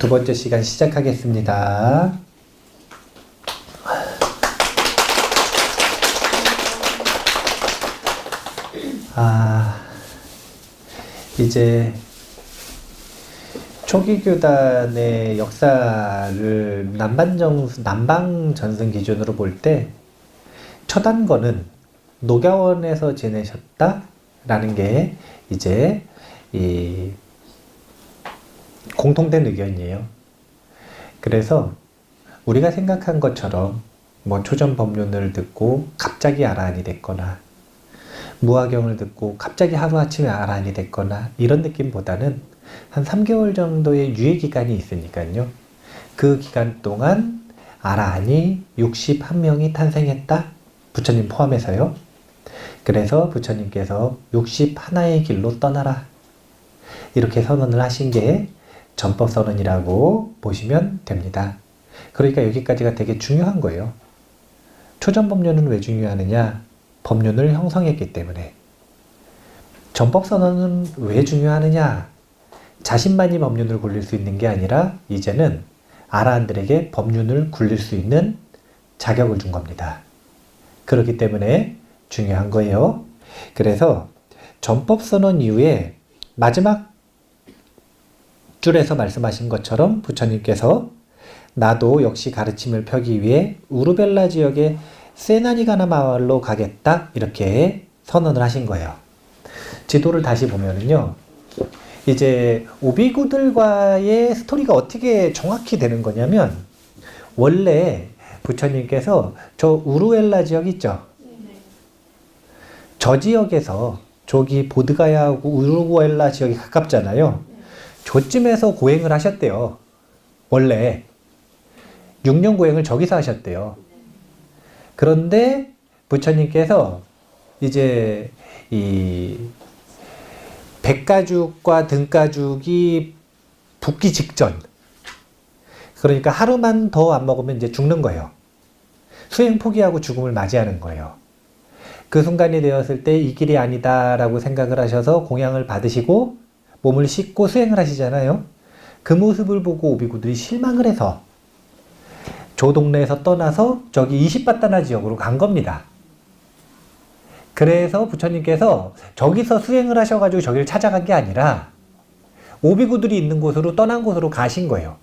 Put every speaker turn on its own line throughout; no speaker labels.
두 번째 시간 시작하겠습니다. 이제 초기교단의 역사를 남방전승 기준으로 볼 때 첫 안건은 녹야원에서 지내셨다라는 게 이제 이 공통된 의견이에요. 그래서 우리가 생각한 것처럼 뭐 초전법륜을 듣고 갑자기 아라한이 됐거나 무화경을 듣고 갑자기 하루아침에 아라한이 됐거나 이런 느낌보다는 한 3개월 정도의 유예 기간이 있으니까요. 그 기간 동안 아라한이 61명이 탄생했다. 부처님 포함해서요. 그래서 부처님께서 61의 길로 떠나라. 이렇게 선언을 하신 게 전법선언이라고 보시면 됩니다. 그러니까 여기까지가 되게 중요한 거예요. 초전법륜은 왜 중요하느냐? 법륜을 형성했기 때문에. 전법선언은 왜 중요하느냐? 자신만이 법륜을 굴릴 수 있는 게 아니라 이제는 아라한들에게 법륜을 굴릴 수 있는 자격을 준 겁니다. 그렇기 때문에 중요한 거예요. 그래서 전법선언 이후에 마지막 줄에서 말씀하신 것처럼 부처님께서 나도 역시 가르침을 펴기 위해 우르벨라 지역의 세나니가나 마을로 가겠다 이렇게 선언을 하신 거예요. 지도를 다시 보면은요. 이제 오비구들과의 스토리가 어떻게 정확히 되는 거냐면 원래 부처님께서 저 우르엘라 지역 있죠? 저 지역에서 저기 보드가야하고 우르엘라 지역이 가깝잖아요. 저쯤에서 고행을 하셨대요. 원래 6년 고행을 저기서 하셨대요. 그런데 부처님께서 이제 이 백가죽과 등가죽이 붓기 직전, 그러니까 하루만 더 안 먹으면 이제 죽는 거예요. 수행 포기하고 죽음을 맞이하는 거예요. 그 순간이 되었을 때 이 길이 아니다라고 생각을 하셔서 공양을 받으시고 몸을 씻고 수행을 하시잖아요. 그 모습을 보고 오비구들이 실망을 해서 저 동네에서 떠나서 저기 20바다나 지역으로 간 겁니다. 그래서 부처님께서 저기서 수행을 하셔가지고 저기를 찾아간 게 아니라 오비구들이 있는 곳으로 떠난 곳으로 가신 거예요.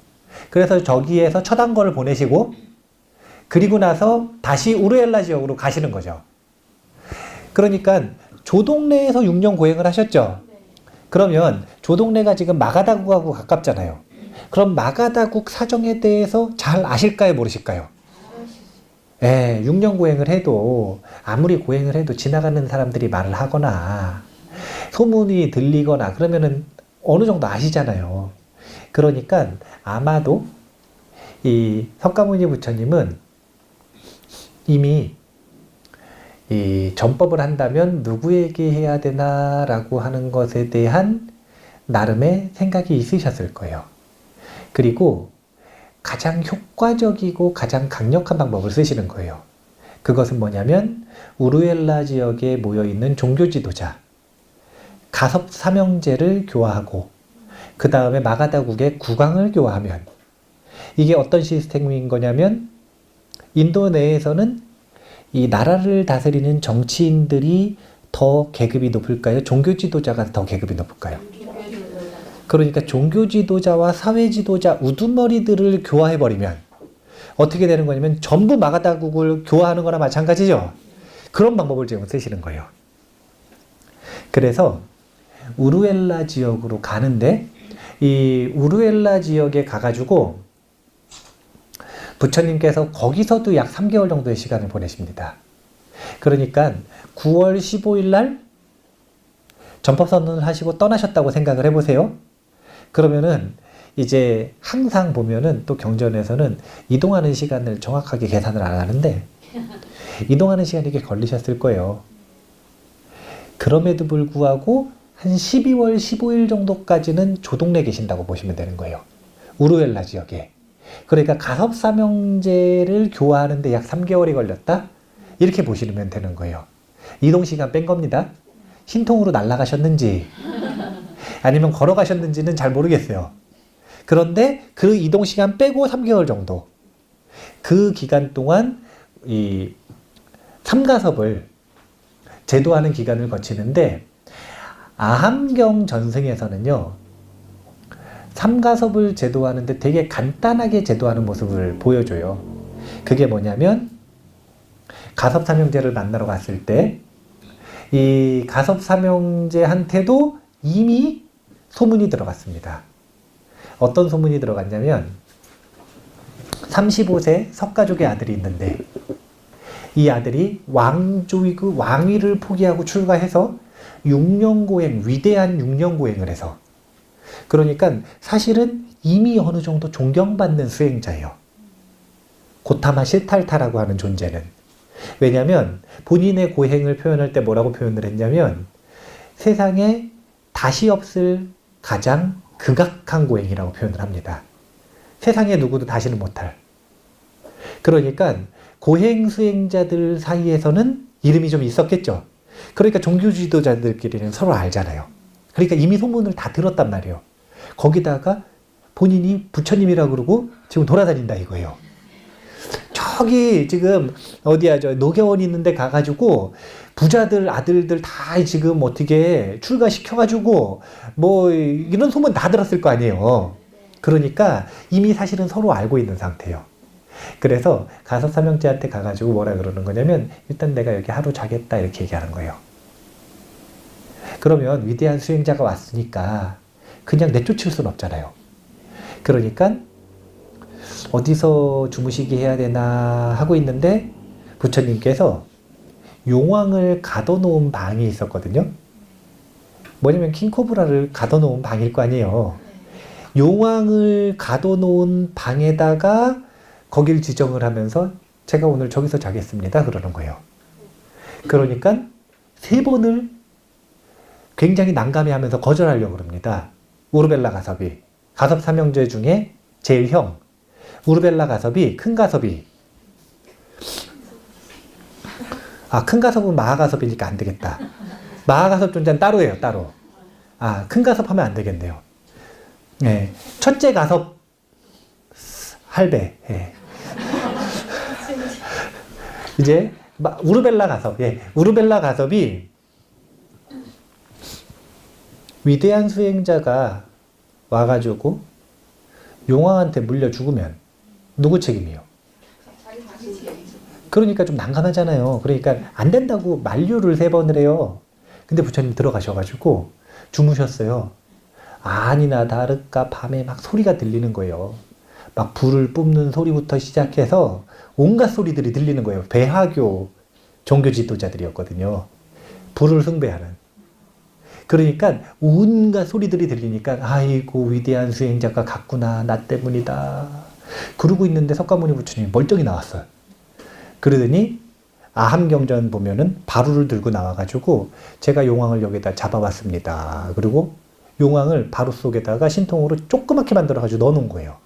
그래서 저기에서 첫 안건을 보내시고 그리고 나서 다시 우르엘라 지역으로 가시는 거죠. 그러니까 조동네에서 6년 고행을 하셨죠. 그러면 조동네가 지금 마가다국하고 가깝잖아요. 그럼 마가다국 사정에 대해서 잘 아실까요? 모르실까요? 6년 고행을 해도 아무리 고행을 해도 지나가는 사람들이 말을 하거나 소문이 들리거나 그러면은 어느 정도 아시잖아요. 그러니까 아마도 이 석가모니 부처님은 이미 이 전법을 한다면 누구에게 해야 되나라고 하는 것에 대한 나름의 생각이 있으셨을 거예요. 그리고 가장 효과적이고 가장 강력한 방법을 쓰시는 거예요. 그것은 뭐냐면 우르엘라 지역에 모여있는 종교 지도자 가섭 사명제를 교화하고 그 다음에 마가다국의 국왕을 교화하면 이게 어떤 시스템인 거냐면 인도 내에서는 이 나라를 다스리는 정치인들이 더 계급이 높을까요? 종교 지도자가 더 계급이 높을까요? 그러니까 종교 지도자와 사회 지도자 우두머리들을 교화해버리면 어떻게 되는 거냐면 전부 마가다국을 교화하는 거나 마찬가지죠. 그런 방법을 지금 쓰시는 거예요. 그래서 우르엘라 지역으로 가는데 이 우르엘라 지역에 가가지고 부처님께서 거기서도 약 3개월 정도의 시간을 보내십니다. 그러니까 9월 15일 날 전법선언을 하시고 떠나셨다고 생각을 해보세요. 그러면은 이제 항상 보면은 또 경전에서는 이동하는 시간을 정확하게 계산을 안 하는데 이동하는 시간이 꽤 걸리셨을 거예요. 그럼에도 불구하고 한 12월 15일 정도까지는 조동네에 계신다고 보시면 되는 거예요. 우르엘라 지역에. 그러니까 가섭사명제를 교화하는데 약 3개월이 걸렸다? 이렇게 보시면 되는 거예요. 이동시간 뺀 겁니다. 신통으로 날아가셨는지 아니면 걸어가셨는지는 잘 모르겠어요. 그런데 그 이동 시간 빼고 3개월 정도. 그 기간 동안 이 삼가섭을 제도하는 기간을 거치는데 아함경 전승에서는요. 삼가섭을 제도하는데 되게 간단하게 제도하는 모습을 보여줘요. 그게 뭐냐면 가섭삼형제를 만나러 갔을 때 이 가섭삼형제한테도 이미 소문이 들어갔습니다. 어떤 소문이 들어갔냐면 35세 석가족의 아들이 있는데 이 아들이 왕위를 포기하고 출가해서 6년고행, 위대한 6년고행을 해서 그러니까 사실은 이미 어느 정도 존경받는 수행자예요. 고타마 실탈타라고 하는 존재는. 왜냐하면 본인의 고행을 표현할 때 뭐라고 표현을 했냐면 세상에 다시 없을 가장 극악한 고행이라고 표현을 합니다. 세상에 누구도 다시는 못할. 그러니까 고행 수행자들 사이에서는 이름이 좀 있었겠죠. 그러니까 종교 지도자들끼리는 서로 알잖아요. 그러니까 이미 소문을 다 들었단 말이에요. 거기다가 본인이 부처님이라고 그러고 지금 돌아다닌다 이거예요. 저기 지금 어디야 저 노경원 있는데 가가지고 부자들 아들들 다 지금 어떻게 출가시켜가지고 뭐 이런 소문 다 들었을 거 아니에요. 그러니까 이미 사실은 서로 알고 있는 상태예요. 그래서 가섭삼형제한테 가가지고 뭐라 그러는 거냐면 일단 내가 여기 하루 자겠다 이렇게 얘기하는 거예요. 그러면 위대한 수행자가 왔으니까 그냥 내쫓을 수는 없잖아요. 그러니까 어디서 주무시게 해야 되나 하고 있는데 부처님께서 용왕을 가둬놓은 방이 있었거든요. 뭐냐면 킹코브라를 가둬놓은 방일 거 아니에요. 용왕을 가둬놓은 방에다가 거길 지정을 하면서 제가 오늘 저기서 자겠습니다 그러는 거예요. 그러니까 3번을 굉장히 난감해하면서 거절하려고 그럽니다. 우르벨라 가섭이. 가섭 삼형제 중에 제일 형. 우르벨라 가섭이 큰 가섭이. 큰 가섭은 마하가섭이니까 안 되겠다. 마하가섭 존재는 따로예요, 따로. 큰 가섭 하면 안 되겠네요. 네. 첫째 가섭 할배. 예. 이제 우르벨라 가섭. 예. 우르벨라 가섭이 위대한 수행자가 와가지고 용왕한테 물려 죽으면 누구 책임이에요? 그러니까 좀 난감하잖아요. 그러니까 안 된다고 만류를 3번을 해요. 근데 부처님 들어가셔가지고 주무셨어요. 아니나 다를까 밤에 막 소리가 들리는 거예요. 막 불을 뿜는 소리부터 시작해서 온갖 소리들이 들리는 거예요. 배화교 종교 지도자들이었거든요. 불을 숭배하는. 그러니까 온갖 소리들이 들리니까 아이고 위대한 수행자가 갔구나. 나 때문이다. 그러고 있는데 석가모니 부처님이 멀쩡히 나왔어요. 그러더니 아함경전 보면은 바루를 들고 나와가지고 제가 용왕을 여기다 잡아왔습니다. 그리고 용왕을 바루 속에다가 신통으로 조그맣게 만들어가지고 넣어놓은 거예요.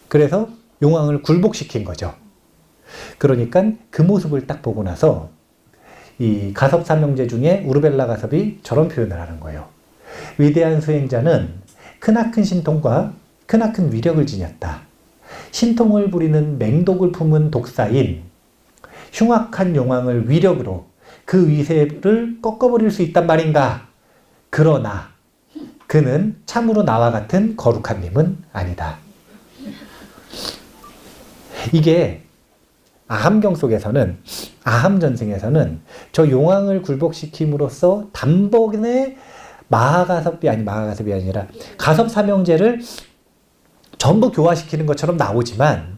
그래서 용왕을 굴복시킨 거죠. 그러니까 그 모습을 딱 보고 나서 이 가섭 삼형제 중에 우르벨라 가섭이 저런 표현을 하는 거예요. 위대한 수행자는 크나큰 신통과 크나큰 위력을 지녔다. 신통을 부리는 맹독을 품은 독사인 흉악한 용왕을 위력으로 그 위세를 꺾어버릴 수 있단 말인가? 그러나 그는 참으로 나와 같은 거룩한 님은 아니다. 이게 아함경 속에서는 아함전승에서는 저 용왕을 굴복시킴으로써 단번에 마하가섭이 아니라 가섭 삼형제를 전부 교화시키는 것처럼 나오지만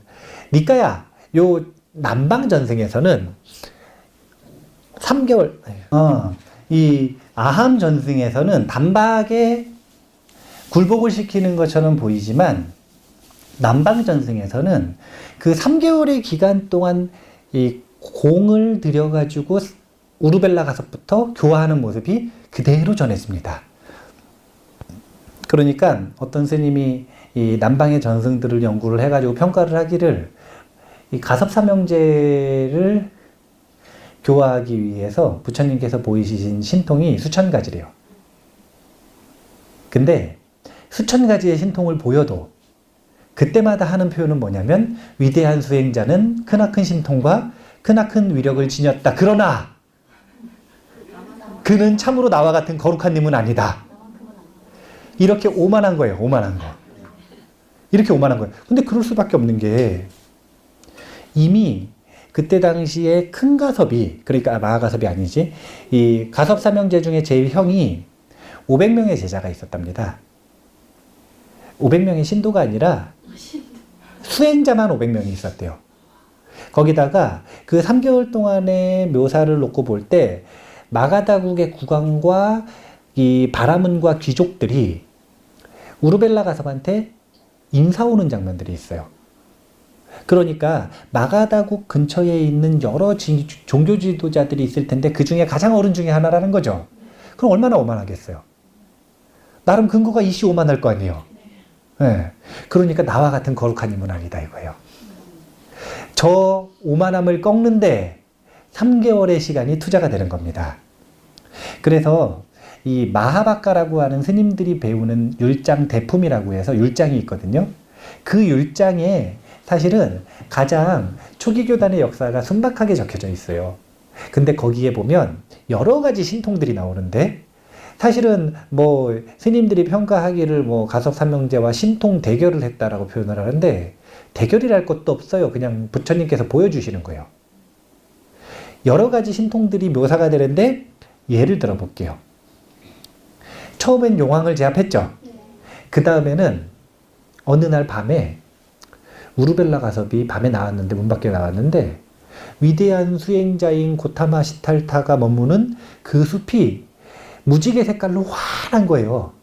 니까야 요 남방전승에서는 3개월 이 아함전승에서는 단박에 굴복을 시키는 것처럼 보이지만 남방전승에서는 그 3개월의 기간 동안 이 공을 들여가지고 우르벨라 가섭부터 교화하는 모습이 그대로 전해집니다. 그러니까 어떤 스님이 이 남방의 전승들을 연구를 해가지고 평가를 하기를 이 가섭 삼형제를 교화하기 위해서 부처님께서 보이신 신통이 수천 가지래요. 근데 수천 가지의 신통을 보여도 그때마다 하는 표현은 뭐냐면 위대한 수행자는 크나큰 신통과 크나큰 위력을 지녔다. 그러나 그는 참으로 나와 같은 거룩한 님은 아니다. 이렇게 오만한 거예요. 오만한 거. 이렇게 오만한 거예요. 근데 그럴 수밖에 없는 게 이미 그때 당시에 큰 가섭이, 그러니까 마하가섭이 아니지, 이 가섭 삼형제 중에 제일 형이 500명의 제자가 있었답니다. 500명의 신도가 아니라 수행자만 500명이 있었대요. 거기다가 그 3개월 동안의 묘사를 놓고 볼 때 마가다국의 국왕과 이 바라문과 귀족들이 우르벨라 가섭한테 인사 오는 장면들이 있어요. 그러니까 마가다국 근처에 있는 여러 종교 지도자들이 있을 텐데 그 중에 가장 어른 중에 하나라는 거죠. 그럼 얼마나 오만하겠어요. 나름 근거가 이씨 오만할 거 아니에요. 네. 그러니까 나와 같은 거룩한 인은 아니다 이거예요. 저 오만함을 꺾는데 3개월의 시간이 투자가 되는 겁니다. 그래서 이 마하바카라고 하는 스님들이 배우는 율장 대품이라고 해서 율장이 있거든요. 그 율장에 사실은 가장 초기 교단의 역사가 순박하게 적혀져 있어요. 근데 거기에 보면 여러 가지 신통들이 나오는데 사실은 뭐 스님들이 평가하기를 뭐 가섭 삼형제와 신통 대결을 했다라고 표현을 하는데 대결이랄 것도 없어요. 그냥 부처님께서 보여주시는 거예요. 여러 가지 신통들이 묘사가 되는데 예를 들어 볼게요. 처음엔 용왕을 제압했죠. 그 다음에는 어느 날 밤에 우르벨라 가섭이 밤에 나왔는데, 문 밖에 나왔는데 위대한 수행자인 고타마 시탈타가 머무는 그 숲이 무지개 색깔로 환한 거예요.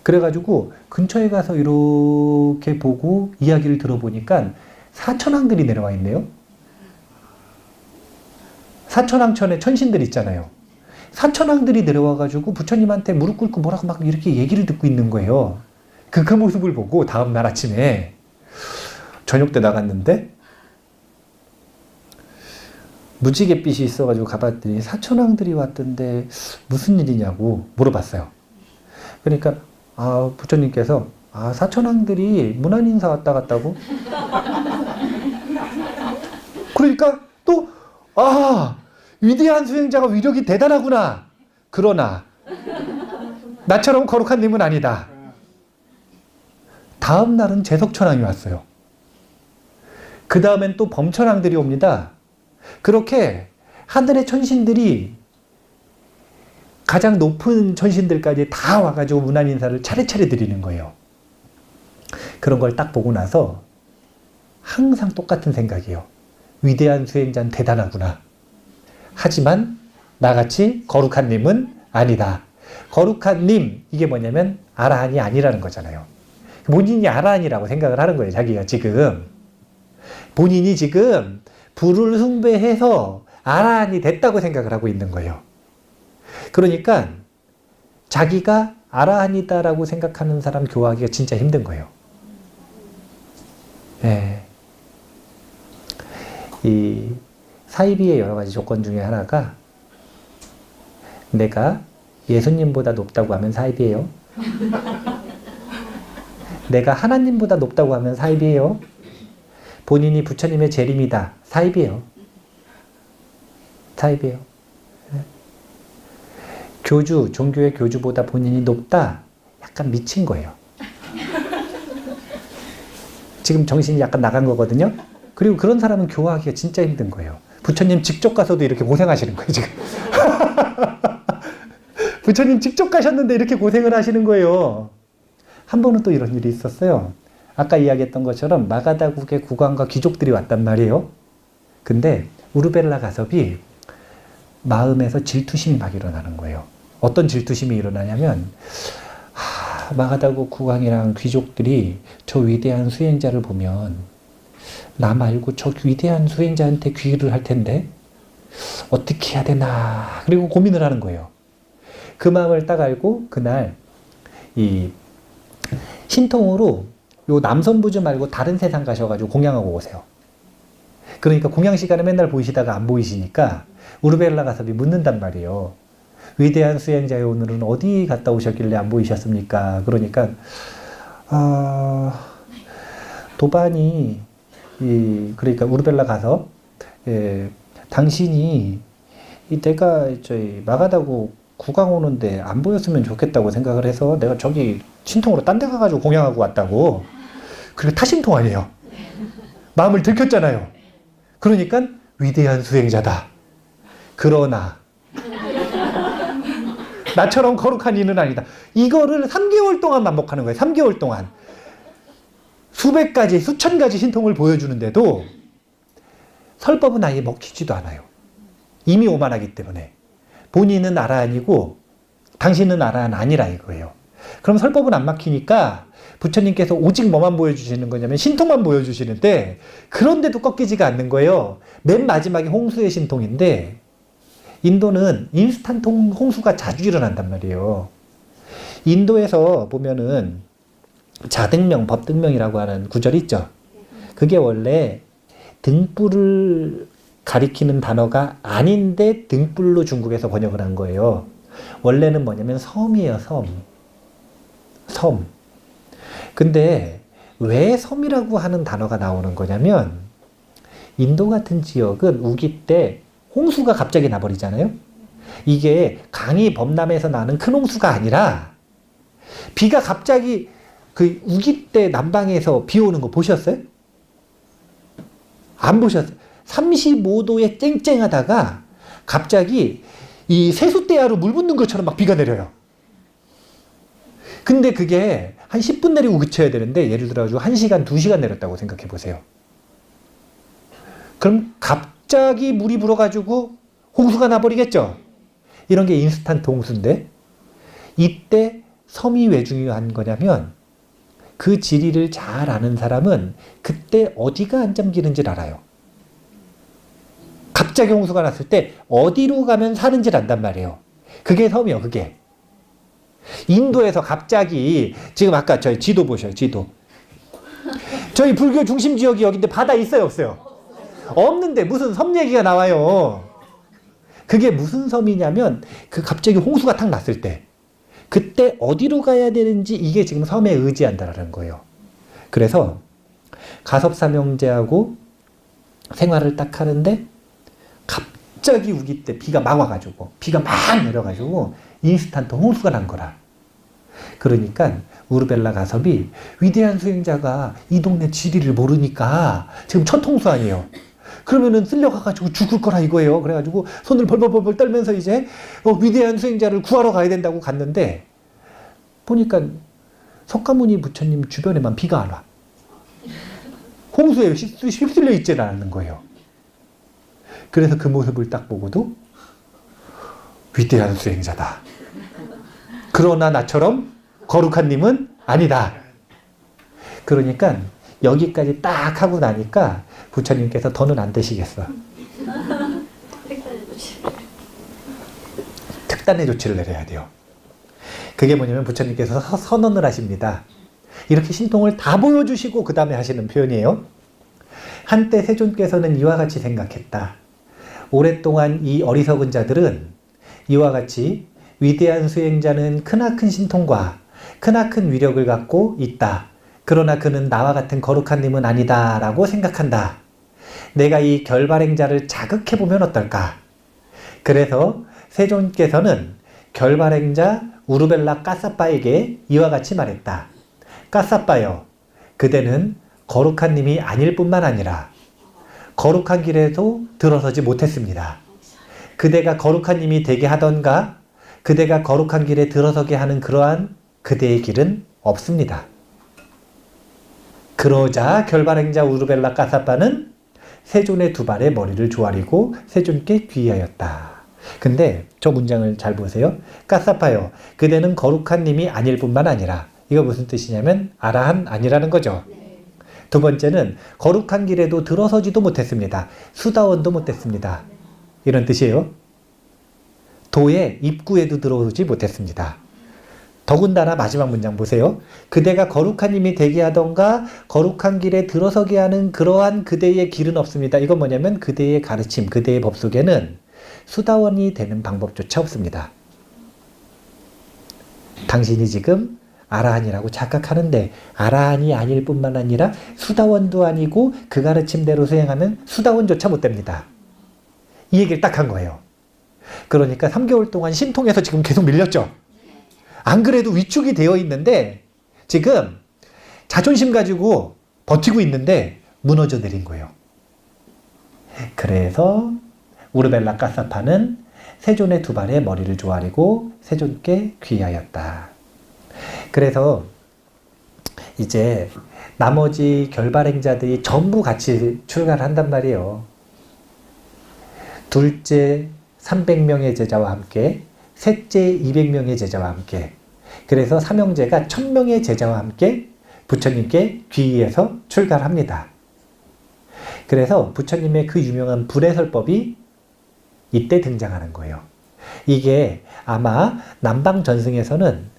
그래가지고 근처에 가서 이렇게 보고 이야기를 들어보니까 사천왕들이 내려와 있네요. 사천왕천에 천신들 있잖아요. 사천왕들이 내려와가지고 부처님한테 무릎 꿇고 뭐라고 막 이렇게 얘기를 듣고 있는 거예요. 그 모습을 보고 다음날 아침에 저녁 때 나갔는데 무지갯빛이 있어가지고 가봤더니 사천왕들이 왔던데 무슨 일이냐고 물어봤어요. 그러니까 부처님께서 사천왕들이 문안인사 왔다 갔다고? 그러니까 또 위대한 수행자가 위력이 대단하구나. 그러나 나처럼 거룩한 님은 아니다. 다음 날은 제석천왕이 왔어요. 그 다음엔 또 범천왕들이 옵니다. 그렇게 하늘의 천신들이 가장 높은 천신들까지 다 와가지고 문안인사를 차례차례 드리는 거예요. 그런 걸 딱 보고 나서 항상 똑같은 생각이에요. 위대한 수행자는 대단하구나. 하지만 나같이 거룩한 님은 아니다. 거룩한 님, 이게 뭐냐면 아라한이 아니라는 거잖아요. 본인이 아라한이라고 생각을 하는 거예요. 자기가 지금. 본인이 지금 불을 숭배해서 아라한이 됐다고 생각을 하고 있는 거예요. 그러니까 자기가 아라한이다라고 생각하는 사람 교화하기가 진짜 힘든 거예요. 예. 이 사이비의 여러 가지 조건 중에 하나가 내가 예수님보다 높다고 하면 사이비예요. 내가 하나님보다 높다고 하면 사이비예요. 본인이 부처님의 재림이다. 사이비예요. 사이비예요. 교주, 종교의 교주보다 본인이 높다. 약간 미친 거예요. 지금 정신이 약간 나간 거거든요. 그리고 그런 사람은 교화하기가 진짜 힘든 거예요. 부처님 직접 가서도 이렇게 고생하시는 거예요, 지금. 부처님 직접 가셨는데 이렇게 고생을 하시는 거예요. 한 번은 또 이런 일이 있었어요. 아까 이야기했던 것처럼 마가다국의 국왕과 귀족들이 왔단 말이에요. 근데 우르벨라 가섭이 마음에서 질투심이 막 일어나는 거예요. 어떤 질투심이 일어나냐면 마가다국 국왕이랑 귀족들이 저 위대한 수행자를 보면 나 말고 저 위대한 수행자한테 귀의를 할 텐데 어떻게 해야 되나, 그리고 고민을 하는 거예요. 그 마음을 딱 알고 그날 이 신통으로 요 남선부주 말고 다른 세상 가셔가지고 공양하고 오세요. 그러니까 공양 시간에 맨날 보이시다가 안 보이시니까 우르벨라 가섭이 묻는단 말이에요. 위대한 수행자의 오늘은 어디 갔다 오셨길래 안 보이셨습니까? 그러니까 도반이 그러니까 우르벨라 가서 당신이 내가 마가다고 구강 오는데 안 보였으면 좋겠다고 생각을 해서 내가 저기 신통으로 딴 데 가가지고 공양하고 왔다고. 그리고 타신통 아니에요. 마음을 들켰잖아요. 그러니까 위대한 수행자다. 그러나 나처럼 거룩한 이는 아니다. 이거를 3개월 동안 반복하는 거예요. 3개월 동안. 수백 가지, 수천 가지 신통을 보여주는데도 설법은 아예 먹히지도 않아요. 이미 오만하기 때문에. 본인은 아라한이고 당신은 아라한 아니라 이거예요. 그럼 설법은 안 막히니까 부처님께서 오직 뭐만 보여주시는 거냐면 신통만 보여주시는데 그런데도 꺾이지가 않는 거예요. 맨 마지막에 홍수의 신통인데 인도는 인스턴트 홍수가 자주 일어난단 말이에요. 인도에서 보면은 자등명, 법등명이라고 하는 구절이 있죠. 그게 원래 등불을 가리키는 단어가 아닌데 등불로 중국에서 번역을 한 거예요. 원래는 뭐냐면 섬이에요, 섬. 섬. 근데 왜 섬이라고 하는 단어가 나오는 거냐면 인도 같은 지역은 우기 때 홍수가 갑자기 나버리잖아요. 이게 강이 범람해서 나는 큰 홍수가 아니라 비가 갑자기 그 우기 때 남방에서 비 오는 거 보셨어요? 안 보셨어요? 35도에 쨍쨍하다가 갑자기 이 세숫대야로 물 붓는 것처럼 막 비가 내려요. 근데 그게 한 10분 내리고 그쳐야 되는데 예를 들어가지고 1시간, 2시간 내렸다고 생각해 보세요. 그럼 갑자기 물이 불어가지고 홍수가 나버리겠죠? 이런 게 인스턴트 홍수인데 이때 섬이 왜 중요한 거냐면 그 지리를 잘 아는 사람은 그때 어디가 안 잠기는지를 알아요. 갑자기 홍수가 났을 때 어디로 가면 사는지를 안단 말이에요. 그게 섬이요, 그게. 인도에서 갑자기 지금 아까 저희 지도 보셔요, 지도. 저희 불교 중심 지역이 여기인데 바다 있어요, 없어요? 없는데 무슨 섬 얘기가 나와요. 그게 무슨 섬이냐면 그 갑자기 홍수가 탁 났을 때 그때 어디로 가야 되는지 이게 지금 섬에 의지한다라는 거예요. 그래서 가섭사명제하고 생활을 딱 하는데 갑자기 우기 때 비가 막 와가지고 비가 막 내려가지고 인스턴트 홍수가 난 거라. 그러니까 우르벨라 가섭이 위대한 수행자가 이 동네 지리를 모르니까 지금 첫 홍수 아니에요. 그러면은 쓸려가가지고 죽을 거라 이거예요. 그래가지고 손을 벌벌벌 떨면서 이제 위대한 수행자를 구하러 가야 된다고 갔는데 보니까 석가모니 부처님 주변에만 비가 안 와. 홍수에 휩쓸려 있지 않는 거예요. 그래서 그 모습을 딱 보고도 위대한 수행자다. 그러나 나처럼 거룩한 님은 아니다. 그러니까 여기까지 딱 하고 나니까 부처님께서 더는 안 되시겠어. 특단의 조치를 내려야 돼요. 그게 뭐냐면 부처님께서 선언을 하십니다. 이렇게 신통을 다 보여주시고 그 다음에 하시는 표현이에요. 한때 세존께서는 이와 같이 생각했다. 오랫동안 이 어리석은 자들은 이와 같이 위대한 수행자는 크나큰 신통과 크나큰 위력을 갖고 있다. 그러나 그는 나와 같은 거룩한 님은 아니다 라고 생각한다. 내가 이 결발행자를 자극해보면 어떨까? 그래서 세존께서는 결발행자 우르벨라 까사빠에게 이와 같이 말했다. 까사빠여, 그대는 거룩한 님이 아닐 뿐만 아니라 거룩한 길에도 들어서지 못했습니다. 그대가 거룩한 님이 되게 하던가 그대가 거룩한 길에 들어서게 하는 그러한 그대의 길은 없습니다. 그러자 결발행자 우르벨라 까사빠는 세존의 두 발에 머리를 조아리고 세존께 귀의하였다. 근데 저 문장을 잘 보세요. 까사빠요, 그대는 거룩한 님이 아닐 뿐만 아니라, 이거 무슨 뜻이냐면 아라한 아니라는 거죠. 두 번째는 거룩한 길에도 들어서지도 못했습니다. 수다원도 못했습니다. 이런 뜻이에요. 도의 입구에도 들어오지 못했습니다. 더군다나 마지막 문장 보세요. 그대가 거룩한 님이 되게 하던가 거룩한 길에 들어서게 하는 그러한 그대의 길은 없습니다. 이건 뭐냐면 그대의 가르침, 그대의 법 속에는 수다원이 되는 방법조차 없습니다. 당신이 지금 아라한이라고 착각하는데 아라한이 아닐 뿐만 아니라 수다원도 아니고 그 가르침대로 수행하면 수다원조차 못 됩니다. 이 얘기를 딱 한 거예요. 그러니까 3개월 동안 신통에서 지금 계속 밀렸죠. 안 그래도 위축이 되어 있는데 지금 자존심 가지고 버티고 있는데 무너져 내린 거예요. 그래서 우르벨라 까사파는 세존의 두 발에 머리를 조아리고 세존께 귀하였다. 그래서 이제 나머지 결발행자들이 전부 같이 출가를 한단 말이에요. 둘째 300명의 제자와 함께, 셋째 200명의 제자와 함께. 그래서 삼형제가 1000명의 제자와 함께 부처님께 귀의해서 출가를 합니다. 그래서 부처님의 그 유명한 불해설법이 이때 등장하는 거예요. 이게 아마 남방전승에서는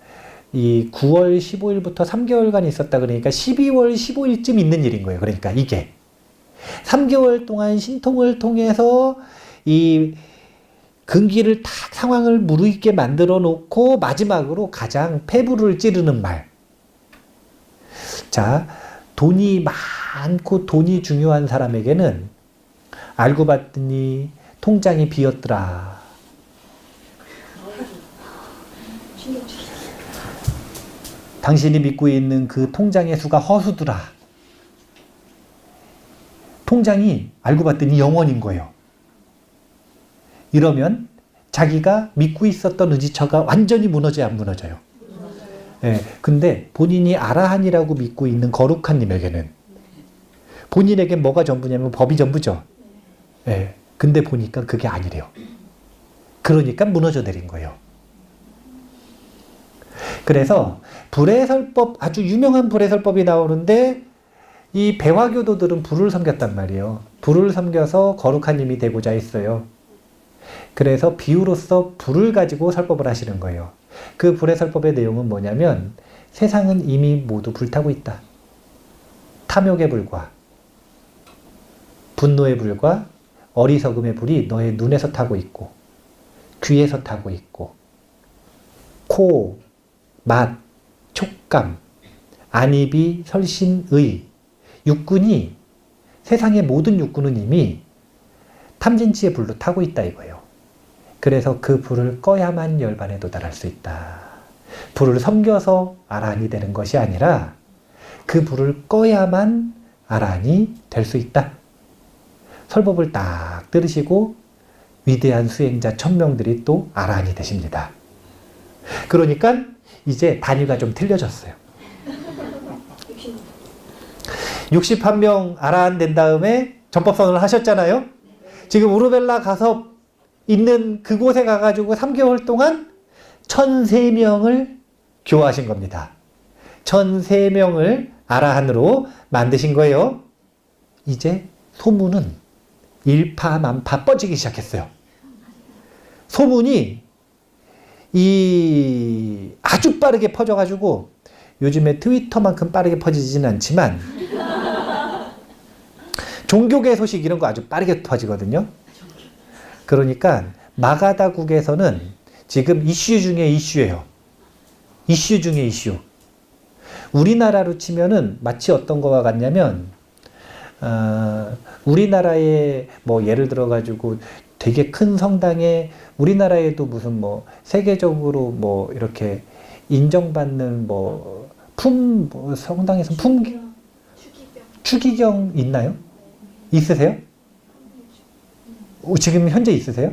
이 9월 15일부터 3개월간 있었다 그러니까 12월 15일쯤 있는 일인 거예요. 그러니까 이게 3개월 동안 신통을 통해서 이 근기를 딱 상황을 무르익게 만들어 놓고 마지막으로 가장 폐부를 찌르는 말. 자, 돈이 많고 돈이 중요한 사람에게는 알고 봤더니 통장이 비었더라. 당신이 믿고 있는 그 통장의 수가 허수더라. 통장이 알고 봤더니 0원인 거예요. 이러면 자기가 믿고 있었던 의지처가 완전히 무너져야 안 무너져요. 예, 근데 본인이 아라한이라고 믿고 있는 거룩한 님에게는 본인에게 뭐가 전부냐면 법이 전부죠. 예, 근데 보니까 그게 아니래요. 그러니까 무너져 내린 거예요. 그래서 불해설법, 아주 유명한 불해설법이 나오는데 이 배화교도들은 불을 섬겼단 말이에요. 불을 섬겨서 거룩한 님이 되고자 했어요. 그래서 비유로서 불을 가지고 설법을 하시는 거예요. 그 불의 설법의 내용은 뭐냐면 세상은 이미 모두 불타고 있다. 탐욕의 불과 분노의 불과 어리석음의 불이 너의 눈에서 타고 있고 귀에서 타고 있고 코, 맛, 촉감, 안입이 설신의 육군이 세상의 모든 육군은 이미 탐진치의 불로 타고 있다 이거예요. 그래서 그 불을 꺼야만 열반에 도달할 수 있다. 불을 섬겨서 아라한이 되는 것이 아니라 그 불을 꺼야만 아라한이 될 수 있다. 설법을 딱 들으시고 위대한 수행자 1000명들이 또 아라한이 되십니다. 그러니까 이제 단위가 좀 틀려졌어요. 61명 아라한 된 다음에 전법선언을 하셨잖아요. 지금 우르벨라 가서 있는 그곳에 가가지고 3개월 동안 1003명을 교화하신 겁니다. 1003명을 아라한으로 만드신 거예요. 이제 소문은 일파만파 뻗지기 시작했어요. 소문이 아주 빠르게 퍼져가지고 요즘에 트위터만큼 빠르게 퍼지지는 않지만 종교계 소식 이런 거 아주 빠르게 퍼지거든요. 그러니까 마가다국에서는 지금 이슈 중에 이슈예요. 이슈 중에 이슈. 우리나라로 치면은 마치 어떤 거와 같냐면 우리나라에 뭐 예를 들어 가지고 되게 큰 성당에 우리나라에도 무슨 뭐 세계적으로 뭐 이렇게 인정받는 뭐 성당에서 추기경 있나요? 있으세요? 지금 현재 있으세요?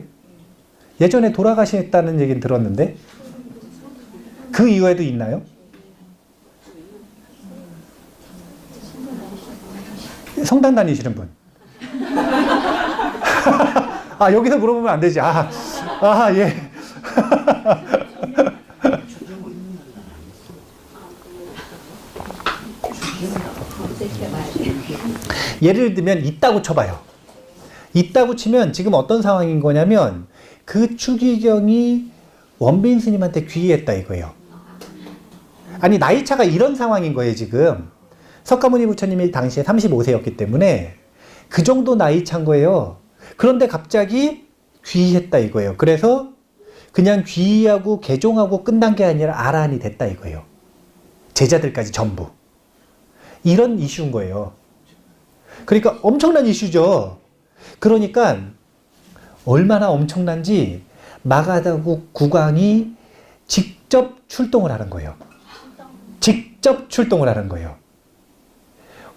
예전에 돌아가셨다는 얘기는 들었는데 그 이후에도 있나요? 성당 다니시는 분. 아, 여기서 물어보면 안 되지. 예. 예를 들면 있다고 쳐봐요. 있다고 치면 지금 어떤 상황인 거냐면 그 추기경이 원빈 스님한테 귀의했다 이거예요. 아니 나이차가 이런 상황인 거예요 지금. 석가모니 부처님이 당시에 35세였기 때문에 그 정도 나이 차인 거예요. 그런데 갑자기 귀의했다 이거예요. 그래서 그냥 귀의하고 개종하고 끝난 게 아니라 아라한이 됐다 이거예요. 제자들까지 전부. 이런 이슈인 거예요. 그러니까 엄청난 이슈죠. 그러니까 얼마나 엄청난지 마가다국 국왕이 직접 출동을 하는 거예요. 직접 출동을 하는 거예요.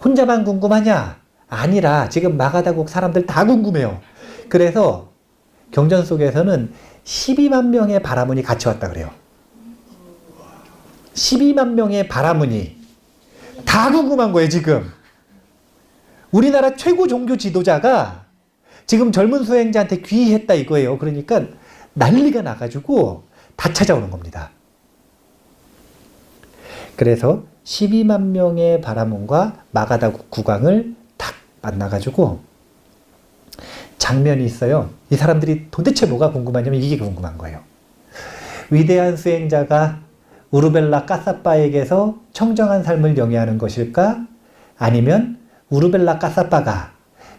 혼자만 궁금하냐? 아니라 지금 마가다국 사람들 다 궁금해요. 그래서 경전 속에서는 12만 명의 바라문이 같이 왔다 그래요. 12만 명의 바라문이 다 궁금한 거예요, 지금. 우리나라 최고 종교 지도자가 지금 젊은 수행자한테 귀의했다 이거예요. 그러니까 난리가 나가지고 다 찾아오는 겁니다. 그래서 12만 명의 바라문과 마가다국 국왕을 탁 만나가지고 장면이 있어요. 이 사람들이 도대체 뭐가 궁금하냐면 이게 궁금한 거예요. 위대한 수행자가 우르벨라 까사빠에게서 청정한 삶을 영위하는 것일까? 아니면 우르벨라 까사빠가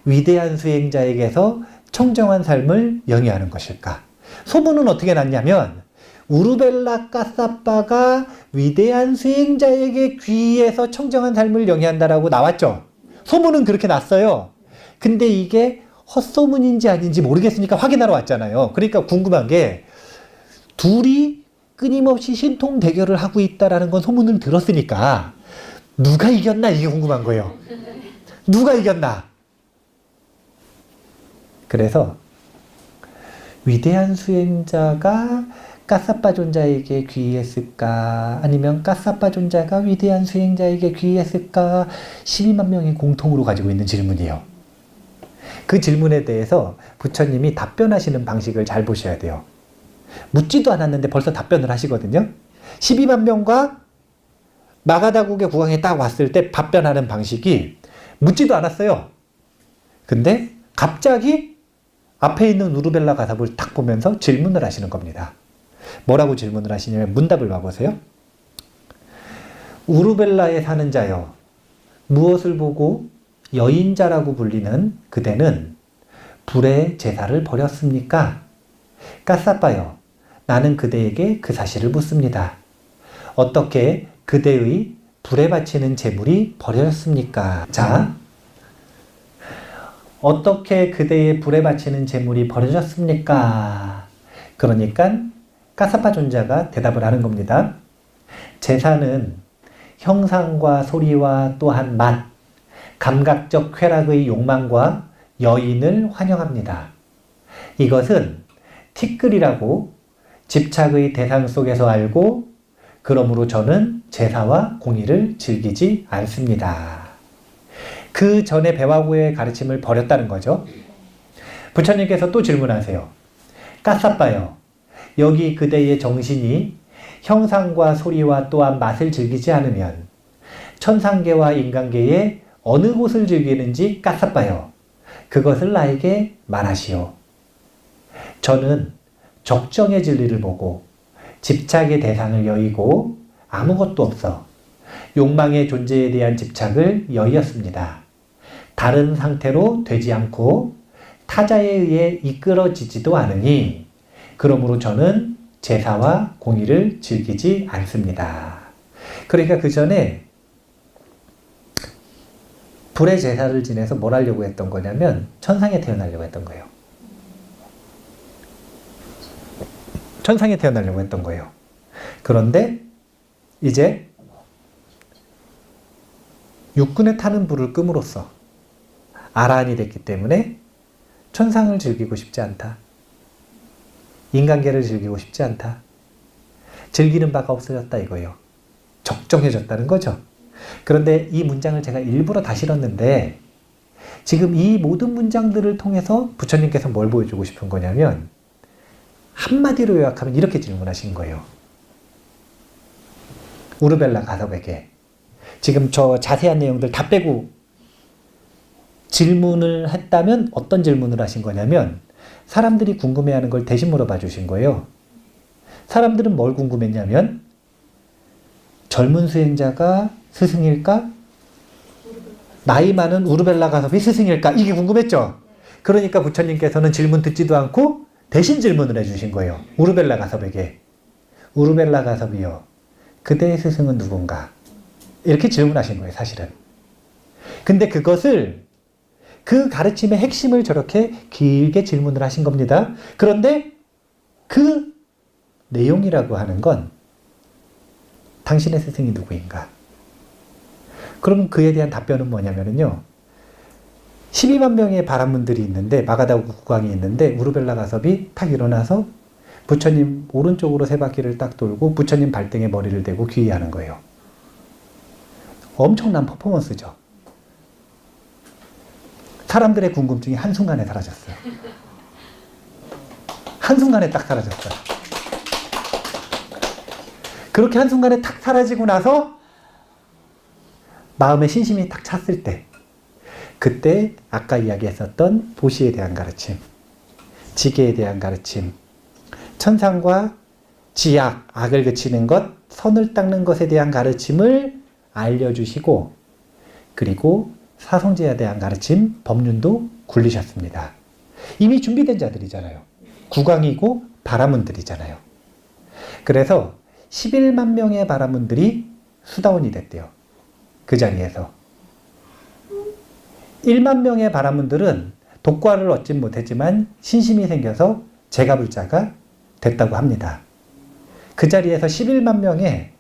위대한 수행자에게서 청정한 삶을 영위하는 것일까? 소문은 어떻게 났냐면 우르벨라 까사빠가 위대한 수행자에게 귀의해서 청정한 삶을 영위한다라고 나왔죠. 소문은 그렇게 났어요. 근데 이게 헛소문인지 아닌지 모르겠으니까 확인하러 왔잖아요. 그러니까 궁금한 게 둘이 끊임없이 신통 대결을 하고 있다라는 건 소문을 들었으니까 누가 이겼나 이게 궁금한 거예요. 누가 이겼나? 그래서 위대한 수행자가 까사빠 존자에게 귀의했을까? 아니면 까사빠 존자가 위대한 수행자에게 귀의했을까? 12만 명이 공통으로 가지고 있는 질문이에요. 그 질문에 대해서 부처님이 답변하시는 방식을 잘 보셔야 돼요. 묻지도 않았는데 벌써 답변을 하시거든요. 12만 명과 마가다국의 국왕에 딱 왔을 때 답변하는 방식이 묻지도 않았어요. 근데 갑자기 앞에 있는 우르벨라 가섭을 딱 보면서 질문을 하시는 겁니다. 뭐라고 질문을 하시냐면 문답을 봐보세요. 우르벨라에 사는 자여, 무엇을 보고 여인자라고 불리는 그대는 불의 제사를 버렸습니까? 까사빠여, 나는 그대에게 그 사실을 묻습니다. 어떻게 그대의 불에 바치는 제물이 버려졌습니까? 자, 어떻게 그대의 불에 바치는 제물이 버려졌습니까? 그러니까 까사빠 존자가 대답을 하는 겁니다. 제사는 형상과 소리와 또한 맛, 감각적 쾌락의 욕망과 여인을 환영합니다. 이것은 티끌이라고 집착의 대상 속에서 알고 그러므로 저는 제사와 공의를 즐기지 않습니다. 그 전에 배화구의 가르침을 버렸다는 거죠. 부처님께서 또 질문하세요. 까사빠여, 여기 그대의 정신이 형상과 소리와 또한 맛을 즐기지 않으면 천상계와 인간계의 어느 곳을 즐기는지 까사빠여, 그것을 나에게 말하시오. 저는 적정의 진리를 보고 집착의 대상을 여의고 아무것도 없어 욕망의 존재에 대한 집착을 여의었습니다. 다른 상태로 되지 않고 타자에 의해 이끌어지지도 않으니 그러므로 저는 제사와 공의를 즐기지 않습니다. 그러니까 그 전에 불의 제사를 지내서 뭘 하려고 했던 거냐면 천상에 태어나려고 했던 거예요. 천상에 태어나려고 했던 거예요. 그런데 이제 육군에 타는 불을 끔으로써 아라한이 됐기 때문에 천상을 즐기고 싶지 않다. 인간계를 즐기고 싶지 않다. 즐기는 바가 없어졌다 이거예요. 적정해졌다는 거죠. 그런데 이 문장을 제가 일부러 다 실었는데 지금 이 모든 문장들을 통해서 부처님께서 뭘 보여주고 싶은 거냐면 한마디로 요약하면 이렇게 질문하신 거예요. 우르벨라 가섭에게 지금 저 자세한 내용들 다 빼고 질문을 했다면 어떤 질문을 하신 거냐면 사람들이 궁금해하는 걸 대신 물어봐 주신 거예요. 사람들은 뭘 궁금했냐면 젊은 수행자가 스승일까? 나이 많은 우르벨라 가섭이 스승일까? 이게 궁금했죠. 그러니까 부처님께서는 질문 듣지도 않고 대신 질문을 해주신 거예요. 우르벨라 가섭에게. 우르벨라 가섭이요. 그대의 스승은 누군가? 이렇게 질문하신 거예요, 사실은. 근데 그것을, 그 가르침의 핵심을 저렇게 길게 질문을 하신 겁니다. 그런데 그 내용이라고 하는 건 당신의 스승이 누구인가? 그럼 그에 대한 답변은 뭐냐면요. 12만 명의 바라문들이 있는데, 마가다구 국왕이 있는데, 우르벨라 가섭이 탁 일어나서 부처님 오른쪽으로 세 바퀴를 딱 돌고 부처님 발등에 머리를 대고 귀의하는 거예요. 엄청난 퍼포먼스죠. 사람들의 궁금증이 한순간에 사라졌어요. 한순간에 딱 사라졌어요. 그렇게 한순간에 탁 사라지고 나서 마음의 신심이 탁 찼을 때, 그때 아까 이야기했었던 보시에 대한 가르침, 지계에 대한 가르침, 천상과 지악, 악을 그치는 것, 선을 닦는 것에 대한 가르침을 알려주시고, 그리고 사성제에 대한 가르침, 법륜도 굴리셨습니다. 이미 준비된 자들이잖아요. 국왕이고 바라문들이잖아요. 그래서 11만 명의 바라문들이 수다원이 됐대요. 그 자리에서. 1만 명의 바라문들은 독과를 얻진 못했지만 신심이 생겨서 제가불자가 됐다고 합니다. 그 자리에서 11만 명의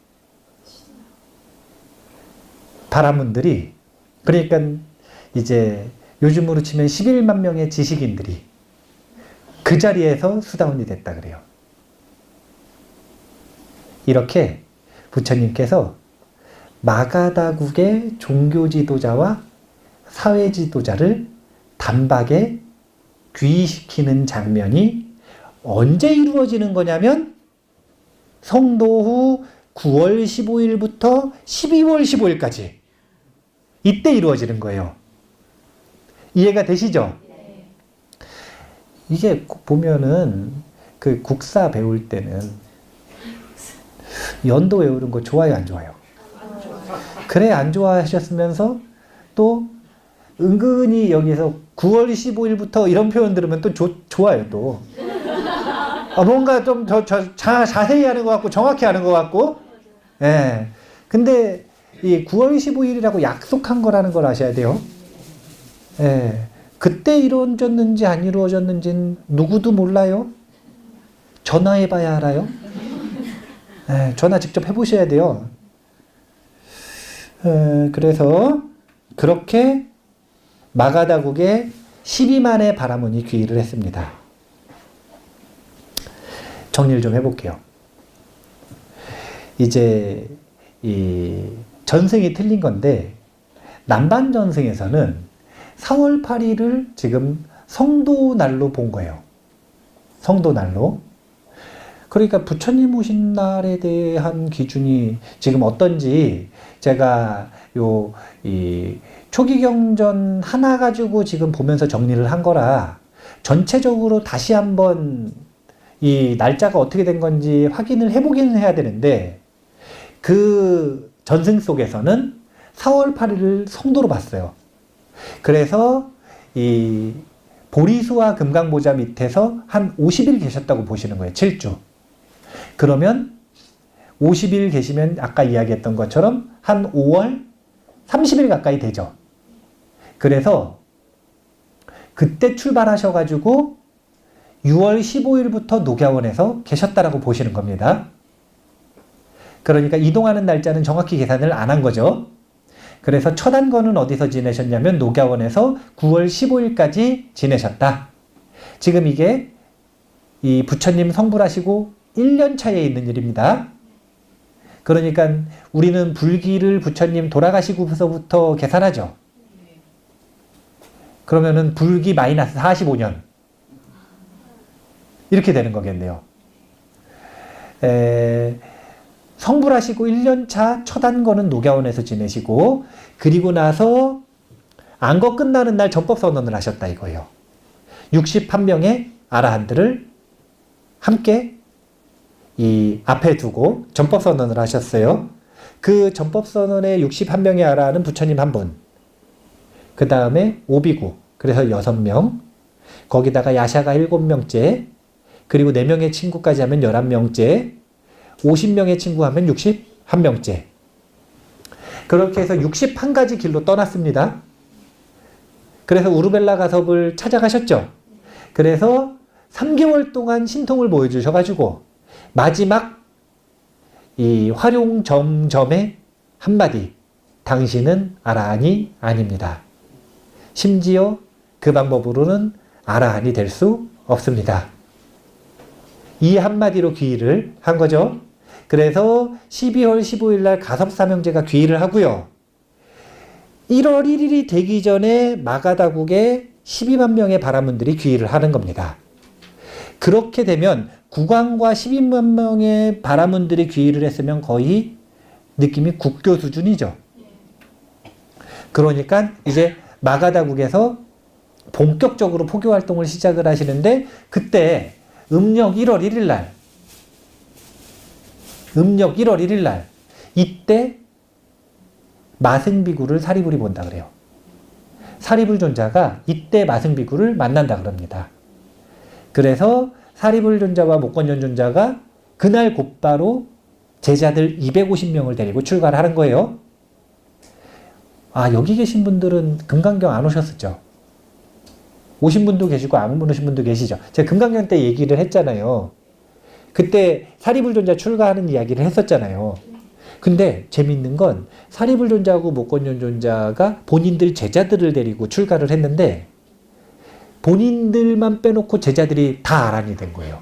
바라문들이, 그러니까 이제 요즘으로 치면 11만 명의 지식인들이 그 자리에서 수다원이 됐다 그래요. 이렇게 부처님께서 마가다국의 종교 지도자와 사회 지도자를 단박에 귀의시키는 장면이 언제 이루어지는 거냐면 성도 후 9월 15일부터 12월 15일까지 이때 이루어지는 거예요. 이해가 되시죠? 이게 보면은 그 국사 배울 때는 연도 외우는 거 좋아요, 안 좋아요? 그래, 안 좋아하셨으면서 또 은근히 여기서 9월 15일부터 이런 표현 들으면 또 좋아요, 또. 뭔가 좀 자세히 하는 것 같고, 정확히 하는 것 같고. 예. 근데 이 9월 15일이라고 약속한 거라는 걸 아셔야 돼요. 예. 그때 이루어졌는지 안 이루어졌는지는 누구도 몰라요. 전화해봐야 알아요. 예. 전화 직접 해보셔야 돼요. 그래서 그렇게 마가다국에 12만의 바라문이 귀의를 했습니다. 정리를 좀 해볼게요. 이제 이 전승이 틀린 건데, 남반 전승에서는 4월 8일을 지금 성도날로 본 거예요. 성도날로. 그러니까 부처님 오신 날에 대한 기준이 지금 어떤지 제가 이 초기경전 하나 가지고 지금 보면서 정리를 한 거라 전체적으로 다시 한번 이 날짜가 어떻게 된 건지 확인을 해보기는 해야 되는데, 그 전승 속에서는 4월 8일을 성도로 봤어요. 그래서 이 보리수와 금강보자 밑에서 한 50일 계셨다고 보시는 거예요. 7주. 그러면 50일 계시면 아까 이야기했던 것처럼 한 5월 30일 가까이 되죠. 그래서 그때 출발하셔가지고 6월 15일부터 녹야원에서 계셨다라고 보시는 겁니다. 그러니까 이동하는 날짜는 정확히 계산을 안 한 거죠. 그래서 첫 안건은 어디서 지내셨냐면 녹야원에서 9월 15일까지 지내셨다. 지금 이게 이 부처님 성불하시고 1년 차에 있는 일입니다. 그러니까 우리는 불기를 부처님 돌아가시고서부터 계산하죠. 그러면은 불기 마이너스 45년. 이렇게 되는 거겠네요. 성불하시고 1년차 첫 안건은 녹야원에서 지내시고, 그리고 나서 안거 끝나는 날 전법선언을 하셨다 이거예요. 61명의 아라한들을 함께 이 앞에 두고 전법선언을 하셨어요. 그 전법선언의 61명의 아라한은 부처님 한 분, 그 다음에 오비구, 그래서 6명, 거기다가 야샤가 7명째, 그리고 4명의 친구까지 하면 11명째, 50명의 친구 하면 61명째. 그렇게 해서 61가지 길로 떠났습니다. 그래서 우르벨라 가섭을 찾아가셨죠. 그래서 3개월 동안 신통을 보여주셔가지고 마지막 이 활용점점의 한마디, 당신은 아라한이 아닙니다. 심지어 그 방법으로는 아라한이 될 수 없습니다. 이 한마디로 귀의를 한 거죠. 그래서 12월 15일 날 가섭사명제가 귀의를 하고요. 1월 1일이 되기 전에 마가다국에 12만 명의 바라문들이 귀의를 하는 겁니다. 그렇게 되면 국왕과 12만 명의 바라문들이 귀의를 했으면 거의 느낌이 국교 수준이죠. 그러니까 이제 마가다국에서 본격적으로 포교 활동을 시작을 하시는데, 그때 음력 1월 1일 날 이때 마승비구를 사리불이 본다 그래요. 사리불 존자가 이때 마승비구를 만난다 그럽니다. 그래서 사리불 존자와 목건연 존자가 그날 곧바로 제자들 250명을 데리고 출가를 하는 거예요. 아, 여기 계신 분들은 금강경 안 오셨었죠? 오신 분도 계시고 안 오신 분도 계시죠? 제가 금강경 때 얘기를 했잖아요. 그때 사리불 존자 출가하는 이야기를 했었잖아요. 근데 재밌는 건 사리불 존자하고 목건연 존자가 본인들 제자들을 데리고 출가를 했는데 본인들만 빼놓고 제자들이 다 아란이 된 거예요.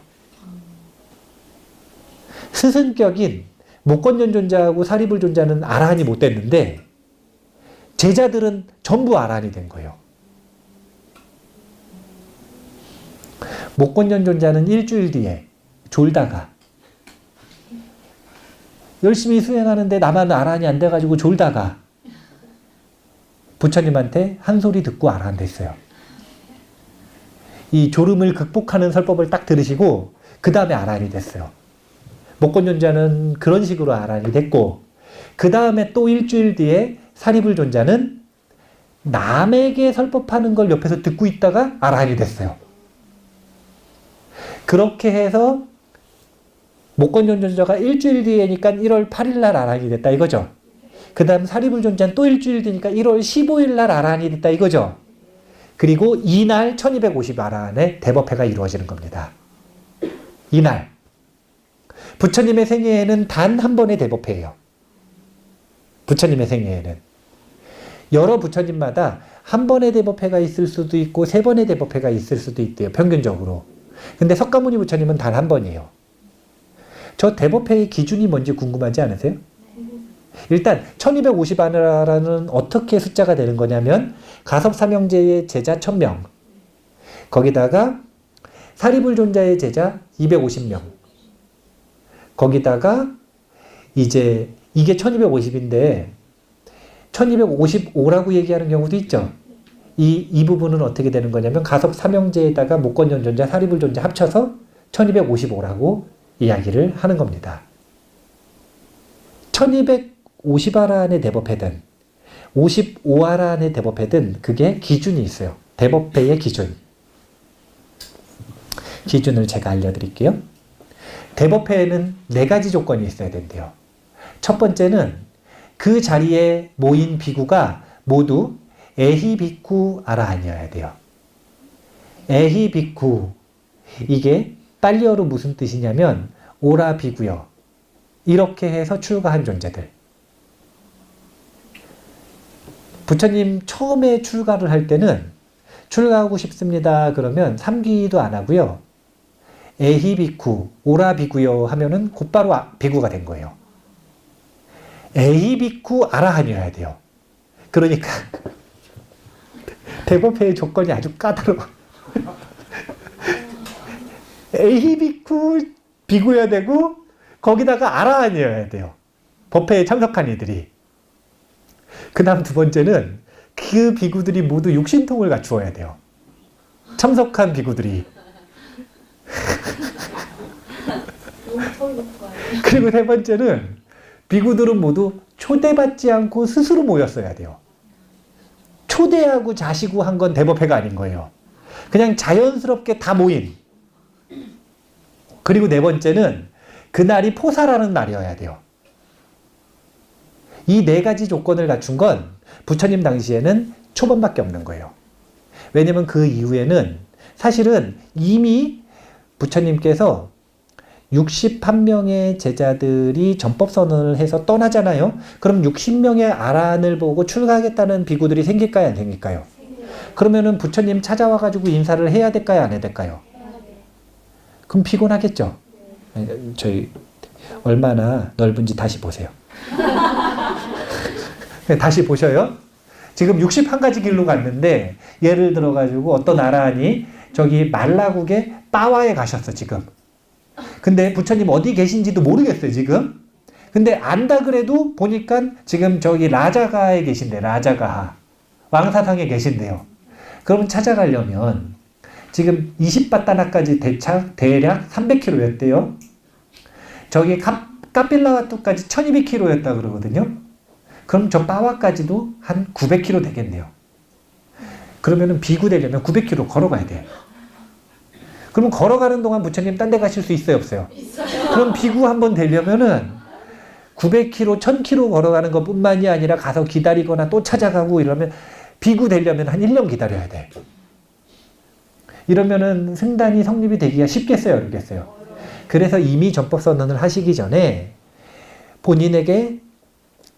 스승격인 목건연 존자하고 사리불 존자는 아란이 못 됐는데 제자들은 전부 아란이 된 거예요. 목건연 존자는 일주일 뒤에 졸다가 열심히 수행하는데 나만 아란이 안 돼가지고 졸다가 부처님한테 한 소리 듣고 아란 됐어요. 이 졸음을 극복하는 설법을 딱 들으시고 그 다음에 아란이 됐어요. 목건연 존자는 그런 식으로 아란이 됐고, 그 다음에 또 일주일 뒤에 사리불 존자는 남에게 설법하는 걸 옆에서 듣고 있다가 아란이 됐어요. 그렇게 해서 목건연 존자가 일주일 뒤에니까 1월 8일 날 아란이 됐다 이거죠. 그 다음 사리불 존자는 또 일주일 뒤니까 1월 15일 날 아란이 됐다 이거죠. 그리고 이날 1250 아란의 대법회가 이루어지는 겁니다. 이날 부처님의 생애에는 단 한 번의 대법회예요. 부처님의 생애에는 여러 부처님마다 한 번의 대법회가 있을 수도 있고 3번의 대법회가 있을 수도 있대요, 평균적으로. 근데 석가모니 부처님은 단 한 번이에요. 저 대법회의 기준이 뭔지 궁금하지 않으세요? 일단 1250 아라는 어떻게 숫자가 되는 거냐면 가섭사명제의 제자 1000명, 거기다가 사리불 존자의 제자 250명, 거기다가 이제 이게 1250인데 1255라고 얘기하는 경우도 있죠. 이 부분은 어떻게 되는 거냐면 가섭사명제에다가 목건연 존자, 사리불 존자 합쳐서 1255라고 이야기를 하는 겁니다. 1250아란의 대법회든 55아란의 대법회든 그게 기준이 있어요. 대법회의 기준. 기준을 제가 알려드릴게요. 대법회에는 4가지 조건이 있어야 된대요. 첫 번째는 그 자리에 모인 비구가 모두 에히비쿠 아라한이어야 돼요. 에히비쿠, 이게 빨리어로 무슨 뜻이냐면 오라 비구요, 이렇게 해서 출가한 존재들. 부처님 처음에 출가를 할 때는 출가하고 싶습니다 그러면 삼귀도 안 하고요, 에히비쿠, 오라 비구요 하면은 곧바로 비구가 된 거예요. 에히비쿠 아라한이어야 돼요. 그러니까 대법회의 조건이 아주 까다로워. 에히비쿠 비구여야 되고 거기다가 아라한이어야 돼요, 법회에 참석한 이들이. 그 다음 두 번째는 그 비구들이 모두 육신통을 갖추어야 돼요, 참석한 비구들이. 그리고 세 번째는 비구들은 모두 초대받지 않고 스스로 모였어야 돼요. 초대하고 자시고 한 건 대법회가 아닌 거예요. 그냥 자연스럽게 다 모인. 그리고 네 번째는 그날이 포사라는 날이어야 돼요. 이 네 가지 조건을 갖춘 건 부처님 당시에는 초범밖에 없는 거예요. 왜냐면 그 이후에는 사실은 이미 부처님께서 61명의 제자들이 전법선언을 해서 떠나잖아요. 그럼 60명의 아라한을 보고 출가하겠다는 비구들이 생길까요? 안 생길까요? 그러면은 부처님 찾아와가지고 인사를 해야 될까요? 안 해야 될까요? 그럼 피곤하겠죠? 저희 얼마나 넓은지 다시 보세요. 다시 보셔요. 지금 61가지 길로 갔는데 예를 들어가지고 어떤 아라한이 저기 말라국의 빠와에 가셨어 지금. 근데 부처님 어디 계신지도 모르겠어요 지금. 근데 안다 그래도 보니까 지금 저기 라자가에 계신대. 라자가하 왕사상에 계신대요. 그러면 찾아가려면 지금 20바타나까지 대략 300km였대요. 저기 카필라와투까지 1200km였다 그러거든요. 그럼 저 빠와까지도 한 900km 되겠네요. 그러면은 비구 되려면 900km 걸어가야 돼요. 그러면 걸어가는 동안 부처님 딴 데 가실 수 있어요, 없어요? 있어요. 그럼 비구 한번 되려면은 900km, 1000km 걸어가는 것 뿐만이 아니라 가서 기다리거나 또 찾아가고 이러면 비구 되려면 한 1년 기다려야 돼. 이러면은 승단이 성립이 되기가 쉽겠어요, 어렵겠어요? 그래서 이미 전법선언을 하시기 전에 본인에게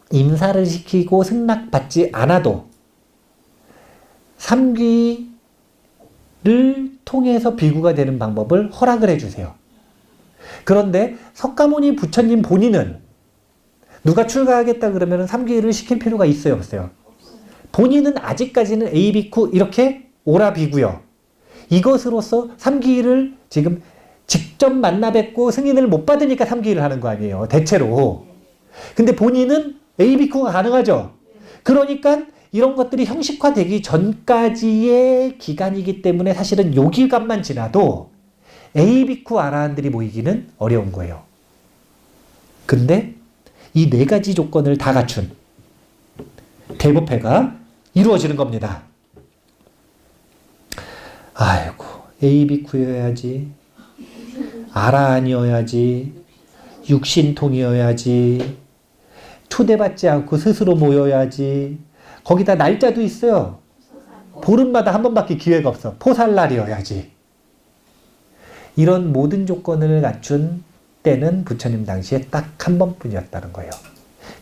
임사를 시키고 승낙받지 않아도 3기를 통해서 비구가 되는 방법을 허락을 해주세요. 그런데 석가모니 부처님 본인은 누가 출가하겠다 그러면 3기를 시킬 필요가 있어요, 없어요? 본인은 아직까지는 A비쿠 이렇게 오라 비구요. 이것으로서 3기를 지금 직접 만나 뵙고 승인을 못 받으니까 3기를 하는 거 아니에요, 대체로. 근데 본인은 A비쿠가 가능하죠. 그러니까 이런 것들이 형식화되기 전까지의 기간이기 때문에 사실은 요 기간만 지나도 A비쿠 아라한들이 모이기는 어려운 거예요. 근데 이 네 가지 조건을 다 갖춘 대법회가 이루어지는 겁니다. 아이고, A비쿠여야지, 아라한이어야지, 육신통이어야지, 초대받지 않고 스스로 모여야지. 거기다 날짜도 있어요. 보름마다 한 번밖에 기회가 없어. 포살날이어야지. 이런 모든 조건을 갖춘 때는 부처님 당시에 딱 한 번뿐이었다는 거예요.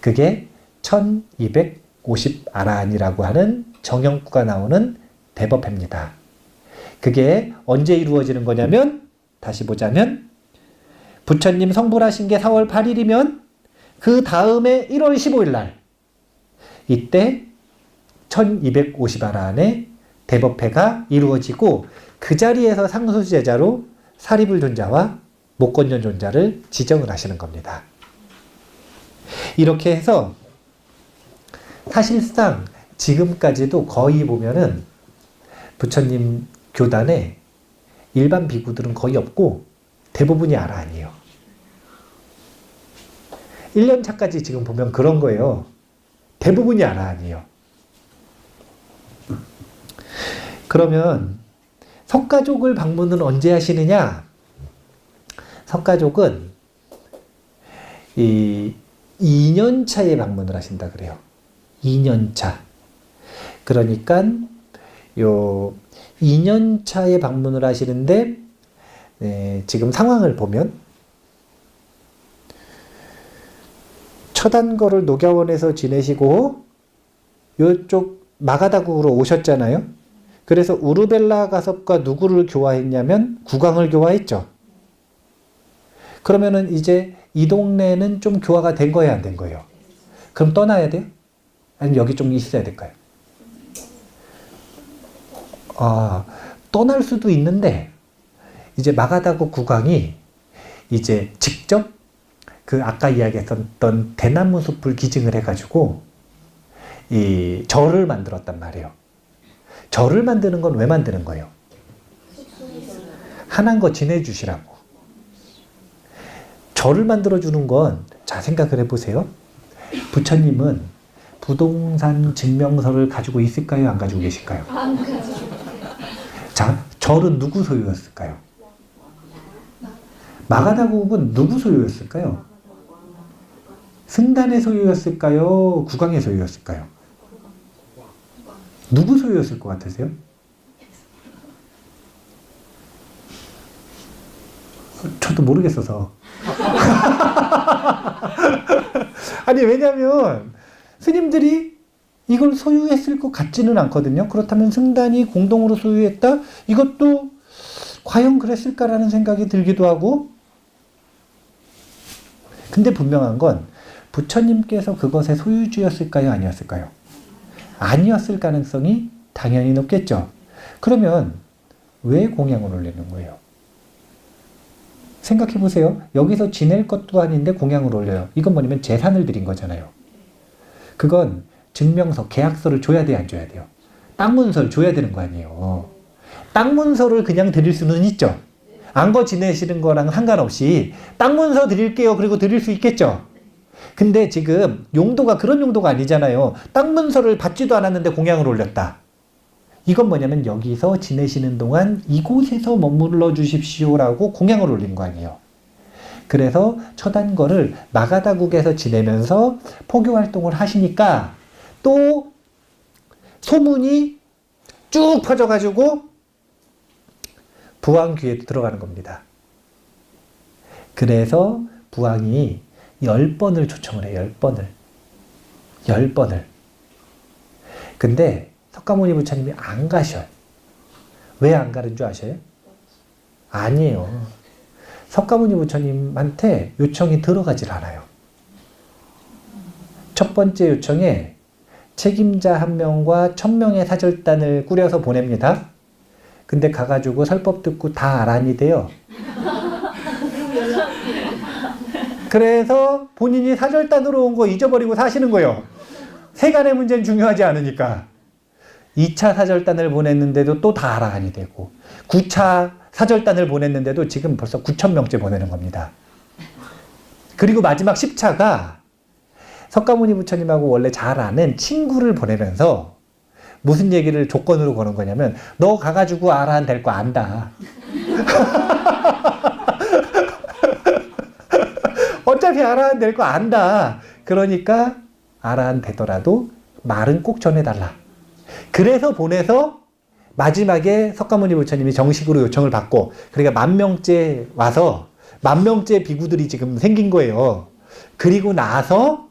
그게 1250 아라한이라고 하는 정형구가 나오는 대법회입니다. 그게 언제 이루어지는 거냐면 다시 보자면 부처님 성불하신 게 4월 8일이면 그 다음에 1월 15일 날 이때 1250 아라한의 대법회가 이루어지고 그 자리에서 상수제자로 사리불 존자와 목건년 존자를 지정을 하시는 겁니다. 이렇게 해서 사실상 지금까지도 거의 보면은 부처님 교단에 일반 비구들은 거의 없고 대부분이 아라한이에요. 1년 차까지 지금 보면 그런 거예요. 대부분이 아라한이에요. 그러면 석가족을 방문은 언제 하시느냐? 석가족은 이 2년 차에 방문을 하신다 그래요. 2년 차. 그러니까 요 2년 차에 방문을 하시는데 지금 상황을 보면 처단거를 녹야원에서 지내시고 요쪽 마가다국으로 오셨잖아요. 그래서 우르벨라 가섭과 누구를 교화했냐면 구강을 교화했죠. 그러면은 이제 이 동네는 좀 교화가 된 거예요, 안 된 거예요? 그럼 떠나야 돼요? 아니면 여기 좀 있어야 될까요? 떠날 수도 있는데 이제 마가다국 구강이 이제 직접 그 아까 이야기했던 대나무 숲을 기증을 해가지고 이 절을 만들었단 말이에요. 절을 만드는 건 왜 만드는 거예요? 한한 거 지내주시라고. 절을 만들어주는 건, 자, 생각을 해보세요. 부처님은 부동산 증명서를 가지고 있을까요? 안 가지고 계실까요? 안 가지고. 자, 절은 누구 소유였을까요? 마가다국은 누구 소유였을까요? 승단의 소유였을까요? 국왕의 소유였을까요? 누구 소유였을 것 같으세요? 저도 모르겠어서. 아니, 왜냐면 스님들이 이걸 소유했을 것 같지는 않거든요. 그렇다면 승단이 공동으로 소유했다? 이것도 과연 그랬을까라는 생각이 들기도 하고, 근데 분명한 건 부처님께서 그것의 소유주였을까요? 아니었을까요? 아니었을 가능성이 당연히 높겠죠. 그러면 왜 공양을 올리는 거예요? 생각해 보세요. 여기서 지낼 것도 아닌데 공양을 올려요. 이건 뭐냐면 재산을 드린 거잖아요. 그건 증명서, 계약서를 줘야 돼요, 안 줘야 돼요? 땅 문서를 줘야 되는 거 아니에요. 땅 문서를 그냥 드릴 수는 있죠. 안거 지내시는 거랑 상관없이 땅 문서 드릴게요. 그리고 드릴 수 있겠죠. 근데 지금 용도가 그런 용도가 아니잖아요. 땅 문서를 받지도 않았는데 공양을 올렸다. 이건 뭐냐면 여기서 지내시는 동안 이곳에서 머물러 주십시오라고 공양을 올린 거 아니에요. 그래서 처단거를 마가다국에서 지내면서 포교 활동을 하시니까 또 소문이 쭉 퍼져가지고 부왕 귀에도 들어가는 겁니다. 그래서 부왕이 10번을 초청을 해요. 10번을. 10번을. 근데 석가모니 부처님이 안 가셔요. 왜 안 가는 줄 아셔요? 아니에요. 석가모니 부처님한테 요청이 들어가질 않아요. 첫 번째 요청에 책임자 1명과 1000명의 사절단을 꾸려서 보냅니다. 근데 가가지고 설법 듣고 다 아란이 돼요. 그래서 본인이 사절단으로 온 거 잊어버리고 사시는 거예요. 세간의 문제는 중요하지 않으니까. 2차 사절단을 보냈는데도 또 다 아란이 되고 9차 사절단을 보냈는데도 지금 벌써 9,000명째 보내는 겁니다. 그리고 마지막 10차가 석가모니 부처님하고 원래 잘 아는 친구를 보내면서 무슨 얘기를 조건으로 거는 거냐면 너 가가지고 아라한 될 거 안다. 어차피 아라한 될 거 안다. 그러니까 아라한 되더라도 말은 꼭 전해달라. 그래서 보내서 마지막에 석가모니 부처님이 정식으로 요청을 받고 그러니까 10,000명째 와서 10,000명째 비구들이 지금 생긴 거예요. 그리고 나서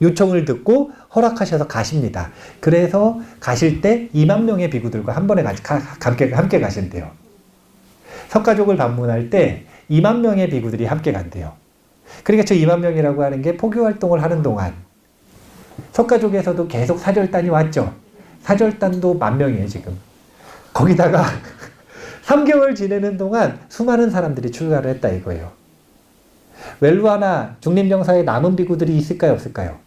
요청을 듣고 허락하셔서 가십니다. 그래서 가실 때 20,000명의 비구들과 한 번에 함께 가신대요. 석가족을 방문할 때 20,000명의 비구들이 함께 간대요. 그러니까 저 20,000명이라고 하는 게 포교 활동을 하는 동안 석가족에서도 계속 사절단이 왔죠. 사절단도 10,000명이에요, 지금. 거기다가 3개월 지내는 동안 수많은 사람들이 출가를 했다 이거예요. 웰루아나 중림정사에 남은 비구들이 있을까요, 없을까요?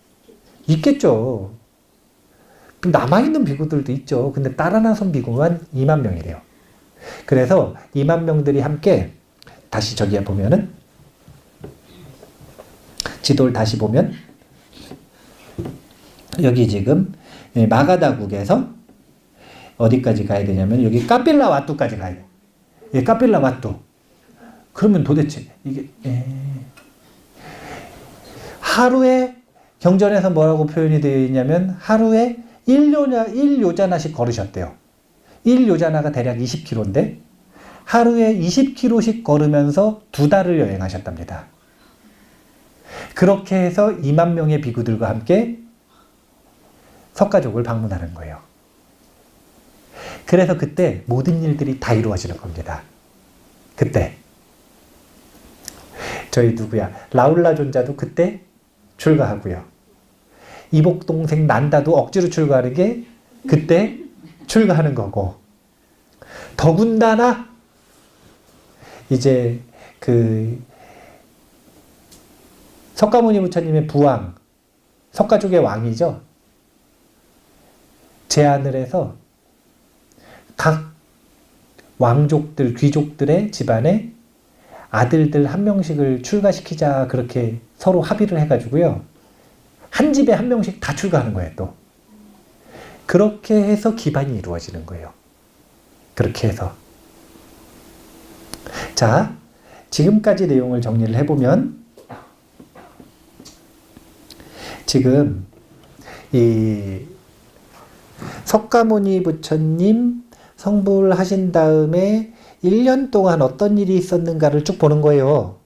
있겠죠. 남아있는 비구들도 있죠. 근데 따라 나선 비구만 20,000명이래요. 그래서 20,000명들이 함께 다시 저기에 보면은 지도를 다시 보면 여기 지금 마가다국에서 어디까지 가야 되냐면 여기 까필라 와뚜까지 가야 돼. 예, 까필라 와뚜. 그러면 도대체 이게 하루에 경전에서 뭐라고 표현이 되어 있냐면 하루에 1요자나씩 걸으셨대요. 1요자나가 대략 20km인데 하루에 20km씩 걸으면서 2달을 여행하셨답니다. 그렇게 해서 20,000명의 비구들과 함께 석가족을 방문하는 거예요. 그래서 그때 모든 일들이 다 이루어지는 겁니다. 그때 저희 누구야 라울라 존자도 그때 출가하고요. 이복 동생 난다도 억지로 출가하는 게 그때 출가하는 거고 더군다나 이제 그 석가모니 부처님의 부왕 석가족의 왕이죠. 제안을 해서 각 왕족들 귀족들의 집안에 아들들 1명씩을 출가시키자 그렇게 서로 합의를 해가지고요. 한 집에 1명씩 다 출가하는 거예요, 또. 그렇게 해서 기반이 이루어지는 거예요. 그렇게 해서. 자, 지금까지 내용을 정리를 해보면 지금 이 석가모니 부처님 성불하신 다음에 1년 동안 어떤 일이 있었는가를 쭉 보는 거예요.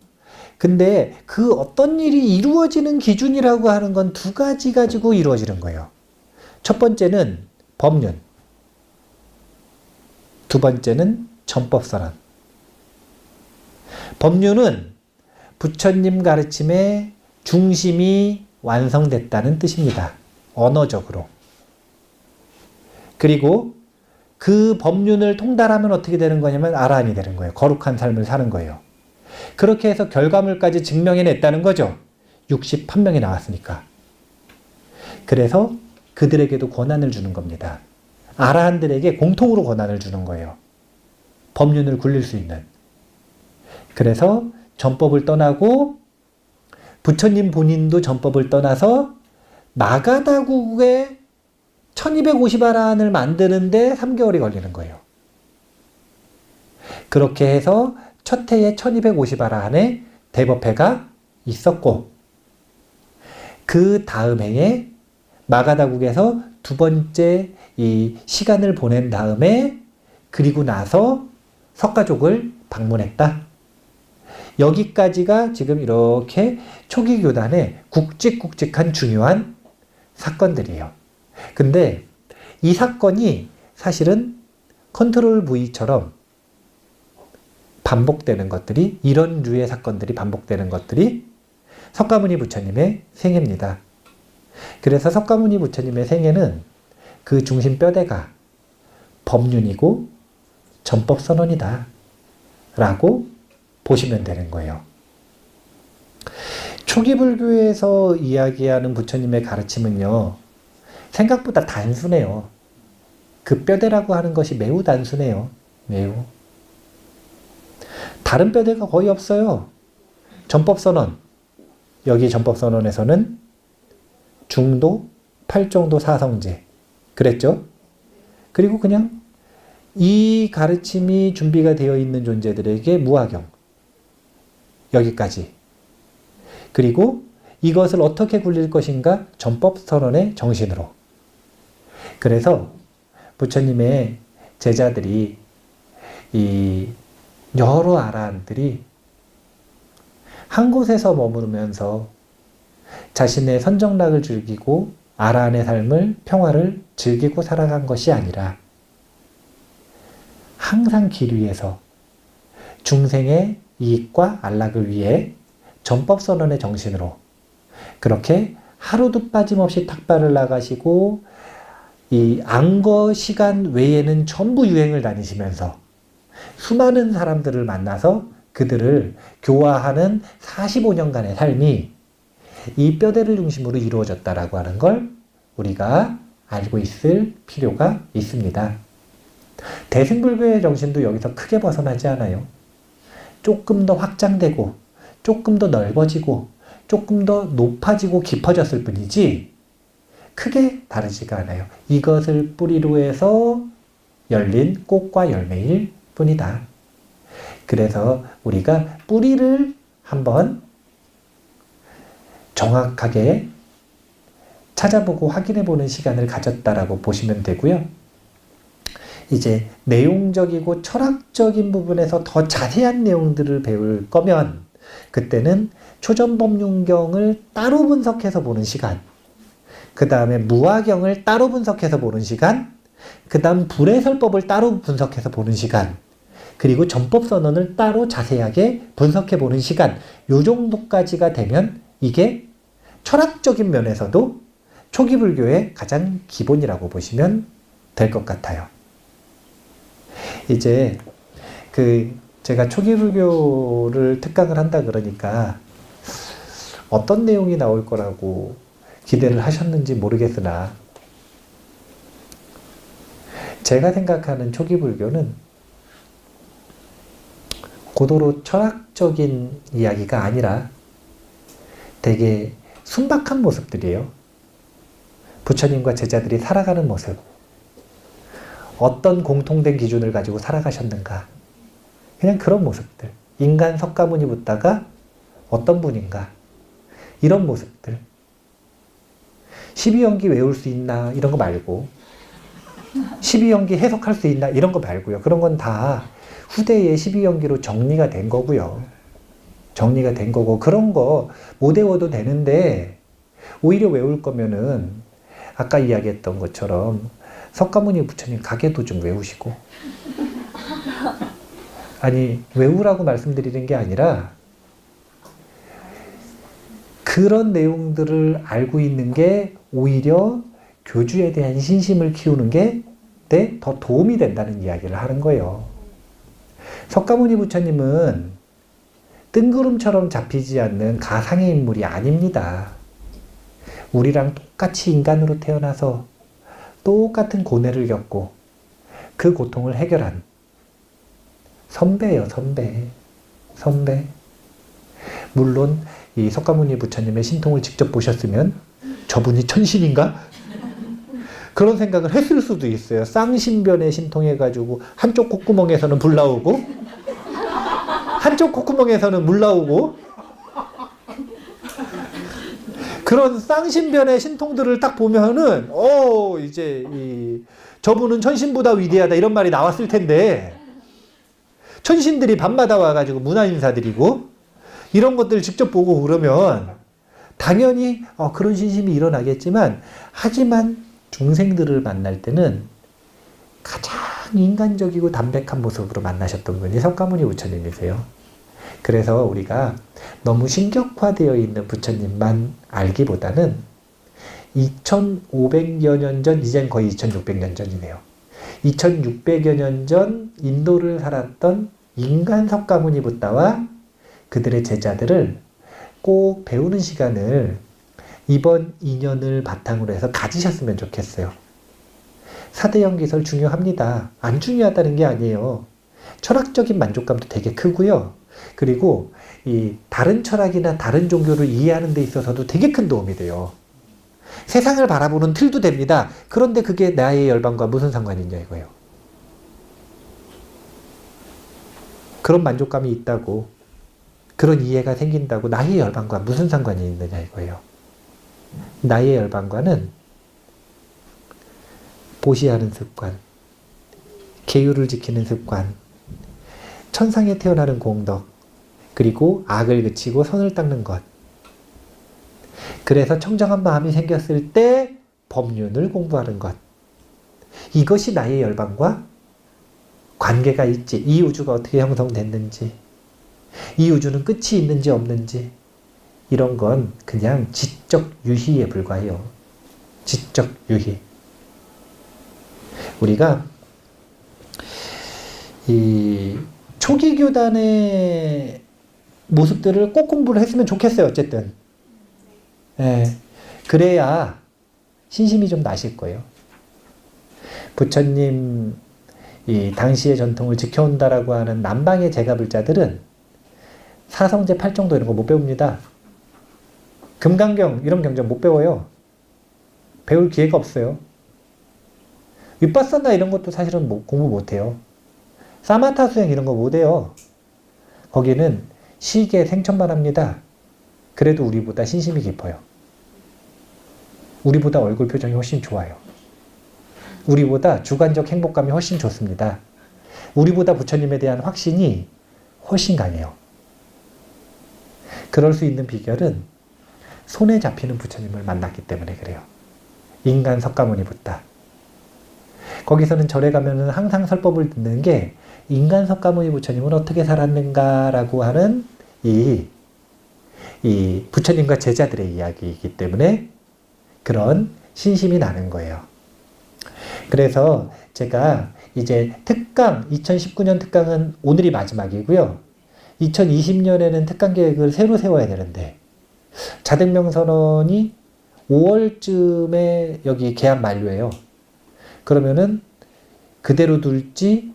근데 그 어떤 일이 이루어지는 기준이라고 하는 건 두 가지 가지고 이루어지는 거예요. 첫 번째는 법륜, 두 번째는 전법선언. 법륜은 부처님 가르침의 중심이 완성됐다는 뜻입니다. 언어적으로. 그리고 그 법륜을 통달하면 어떻게 되는 거냐면 아라한이 되는 거예요. 거룩한 삶을 사는 거예요. 그렇게 해서 결과물까지 증명해냈다는 거죠. 61명이 나왔으니까. 그래서 그들에게도 권한을 주는 겁니다. 아라한들에게 공통으로 권한을 주는 거예요. 법륜을 굴릴 수 있는. 그래서 전법을 떠나고 부처님 본인도 전법을 떠나서 마가다국의 1250아라한을 만드는데 3개월이 걸리는 거예요. 그렇게 해서 첫 해에 1250아라한의 대법회가 있었고 그 다음 해에 마가다국에서 두 번째 이 시간을 보낸 다음에 그리고 나서 석가족을 방문했다. 여기까지가 지금 이렇게 초기 교단의 굵직굵직한 중요한 사건들이에요. 근데 이 사건이 사실은 컨트롤 V처럼 반복되는 것들이, 이런 류의 사건들이 반복되는 것들이 석가모니 부처님의 생애입니다. 그래서 석가모니 부처님의 생애는 그 중심 뼈대가 법륜이고 전법선언이다 라고 보시면 되는 거예요. 초기 불교에서 이야기하는 부처님의 가르침은요, 생각보다 단순해요. 그 뼈대라고 하는 것이 매우 단순해요. 매우. 다른 뼈대가 거의 없어요. 전법선언. 여기 전법선언에서는 중도, 팔정도, 사성제. 그랬죠? 그리고 그냥 이 가르침이 준비가 되어 있는 존재들에게 무화경. 여기까지. 그리고 이것을 어떻게 굴릴 것인가? 전법선언의 정신으로. 그래서 부처님의 제자들이 이 여러 아라한들이 한 곳에서 머무르면서 자신의 선정락을 즐기고 아라한의 삶을, 평화를 즐기고 살아간 것이 아니라 항상 길 위에서 중생의 이익과 안락을 위해 전법선언의 정신으로 그렇게 하루도 빠짐없이 탁발을 나가시고 이 안거 시간 외에는 전부 유행을 다니시면서 수많은 사람들을 만나서 그들을 교화하는 45년간의 삶이 이 뼈대를 중심으로 이루어졌다라고 하는 걸 우리가 알고 있을 필요가 있습니다. 대승불교의 정신도 여기서 크게 벗어나지 않아요. 조금 더 확장되고 조금 더 넓어지고 조금 더 높아지고 깊어졌을 뿐이지 크게 다르지가 않아요. 이것을 뿌리로 해서 열린 꽃과 열매일 뿐이다. 그래서 우리가 뿌리를 한번 정확하게 찾아보고 확인해보는 시간을 가졌다라고 보시면 되고요. 이제 내용적이고 철학적인 부분에서 더 자세한 내용들을 배울 거면 그때는 초전법륜경을 따로 분석해서 보는 시간, 그 다음에 무화경을 따로 분석해서 보는 시간, 그 다음 불해설법을 따로 분석해서 보는 시간, 그리고 전법선언을 따로 자세하게 분석해 보는 시간, 요 정도까지가 되면 이게 철학적인 면에서도 초기 불교의 가장 기본이라고 보시면 될 것 같아요. 이제 제가 초기 불교를 특강을 한다 그러니까 어떤 내용이 나올 거라고 기대를 하셨는지 모르겠으나 제가 생각하는 초기 불교는 고도로 철학적인 이야기가 아니라 되게 순박한 모습들이에요. 부처님과 제자들이 살아가는 모습. 어떤 공통된 기준을 가지고 살아가셨는가. 그냥 그런 모습들. 인간 석가모니 붓다가 어떤 분인가? 이런 모습들. 12연기 외울 수 있나? 이런 거 말고 12연기 해석할 수 있나? 이런 거 말고요. 그런 건 다 후대의 12연기로 정리가 된 거고요. 정리가 된 거고 그런 거 못 외워도 되는데 오히려 외울 거면은 아까 이야기했던 것처럼 석가모니 부처님 가계도 좀 외우시고 아니 외우라고 말씀드리는 게 아니라 그런 내용들을 알고 있는 게 오히려 교주에 대한 신심을 키우는 게 더 도움이 된다는 이야기를 하는 거예요. 석가모니 부처님은 뜬구름처럼 잡히지 않는 가상의 인물이 아닙니다. 우리랑 똑같이 인간으로 태어나서 똑같은 고뇌를 겪고 그 고통을 해결한 선배예요, 선배. 선배. 물론 이 석가모니 부처님의 신통을 직접 보셨으면 저분이 천신인가? 그런 생각을 했을 수도 있어요. 쌍신변에 신통해가지고 한쪽 콧구멍에서는 불 나오고 한쪽 콧구멍에서는 물 나오고 그런 쌍신변의 신통들을 딱 보면은 이제 저분은 천신보다 위대하다 이런 말이 나왔을 텐데 천신들이 밤마다 와가지고 문화 인사드리고 이런 것들 직접 보고 그러면 당연히 그런 신심이 일어나겠지만 하지만 중생들을 만날 때는 가장 인간적이고 담백한 모습으로 만나셨던 분이 석가모니 부처님이세요. 그래서 우리가 너무 신격화되어 있는 부처님만 알기보다는 2500여 년 전, 이젠 거의 2600년 전이네요. 2600여 년 전 인도를 살았던 인간 석가모니 붓다와 그들의 제자들을 꼭 배우는 시간을 이번 2년을 바탕으로 해서 가지셨으면 좋겠어요. 사대연기설 중요합니다. 안 중요하다는 게 아니에요. 철학적인 만족감도 되게 크고요. 그리고 이 다른 철학이나 다른 종교를 이해하는 데 있어서도 되게 큰 도움이 돼요. 세상을 바라보는 틀도 됩니다. 그런데 그게 나의 열반과 무슨 상관이 있냐 이거예요. 그런 만족감이 있다고, 그런 이해가 생긴다고 나의 열반과 무슨 상관이 있느냐 이거예요. 나의 열반과는 보시하는 습관, 계율을 지키는 습관, 천상에 태어나는 공덕, 그리고 악을 그치고 선을 닦는 것. 그래서 청정한 마음이 생겼을 때 법륜을 공부하는 것. 이것이 나의 열반과 관계가 있지. 이 우주가 어떻게 형성됐는지, 이 우주는 끝이 있는지 없는지, 이런 건 그냥 지적 유희에 불과해요. 지적 유희. 우리가 이 초기 교단의 모습들을 꼭 공부를 했으면 좋겠어요. 어쨌든. 예. 그래야 신심이 좀 나실 거예요. 부처님 이 당시의 전통을 지켜온다라고 하는 남방의 제가불자들은 사성제 8정도 이런 거 못 배웁니다. 금강경 이런 경전 못 배워요. 배울 기회가 없어요. 윗바사나 이런 것도 사실은 공부 못해요. 사마타 수행 이런 거 못해요. 거기는 시계 생천만 합니다. 그래도 우리보다 신심이 깊어요. 우리보다 얼굴 표정이 훨씬 좋아요. 우리보다 주관적 행복감이 훨씬 좋습니다. 우리보다 부처님에 대한 확신이 훨씬 강해요. 그럴 수 있는 비결은 손에 잡히는 부처님을 만났기 때문에 그래요. 인간 석가모니 붓다. 거기서는 절에 가면은 항상 설법을 듣는 게 인간 석가모니 부처님은 어떻게 살았는가라고 하는 이 부처님과 제자들의 이야기이기 때문에 그런 신심이 나는 거예요. 그래서 제가 이제 특강, 2019년 특강은 오늘이 마지막이고요. 2020년에는 특강 계획을 새로 세워야 되는데 자등명선언이 5월쯤에 여기 개합 만료예요. 그러면은 그대로 둘지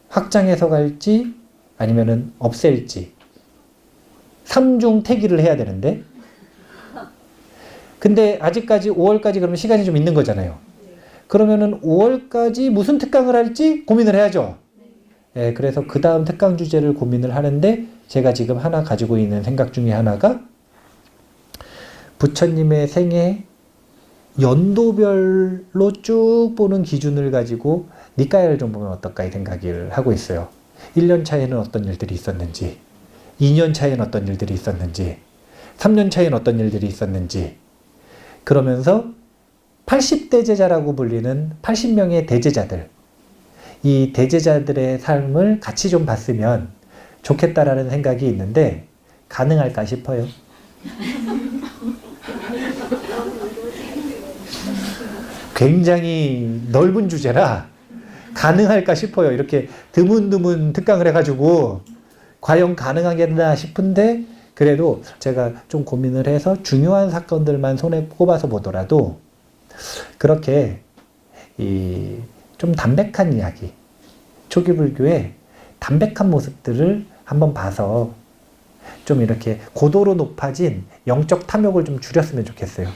확장해서 갈지 아니면은 없앨지 3중 태기를 해야 되는데 근데 아직까지 5월까지 그러면 시간이 좀 있는 거잖아요. 그러면은 5월까지 무슨 특강을 할지 고민을 해야죠. 그래서 그 다음 특강 주제를 고민을 하는데 제가 지금 하나 가지고 있는 생각 중에 하나가 부처님의 생애 연도별로 쭉 보는 기준을 가지고 니까야를 좀 보면 어떨까 이 생각을 하고 있어요. 1년 차에는 어떤 일들이 있었는지, 2년 차에는 어떤 일들이 있었는지, 3년 차에는 어떤 일들이 있었는지, 그러면서 80대제자라고 불리는 80명의 대제자들, 이 대제자들의 삶을 같이 좀 봤으면 좋겠다라는 생각이 있는데 가능할까 싶어요. 굉장히 넓은 주제라 가능할까 싶어요. 이렇게 드문드문 특강을 해가지고 과연 가능하겠나 싶은데 그래도 제가 좀 고민을 해서 중요한 사건들만 손에 꼽아서 보더라도 그렇게 좀 담백한 이야기, 초기 불교의 담백한 모습들을 한번 봐서 좀 이렇게 고도로 높아진 영적 탐욕을 좀 줄였으면 좋겠어요.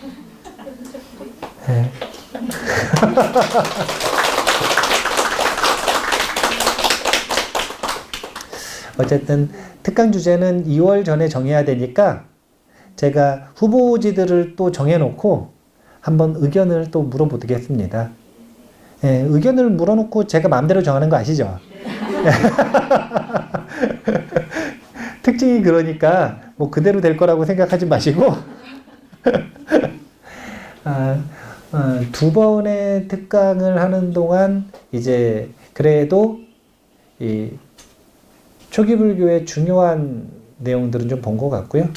네. 어쨌든 특강 주제는 2월 전에 정해야 되니까 제가 후보지들을 또 정해놓고 한번 의견을 또 물어보겠습니다. 예, 의견을 물어놓고 제가 마음대로 정하는 거 아시죠? 특징이 그러니까 뭐 그대로 될 거라고 생각하지 마시고 두 번의 특강을 하는 동안 이제 그래도 이 초기 불교의 중요한 내용들은 좀 본 것 같고요.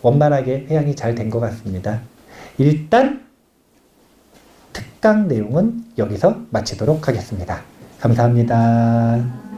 원만하게 회양이 잘 된 것 같습니다. 일단 특강 내용은 여기서 마치도록 하겠습니다. 감사합니다.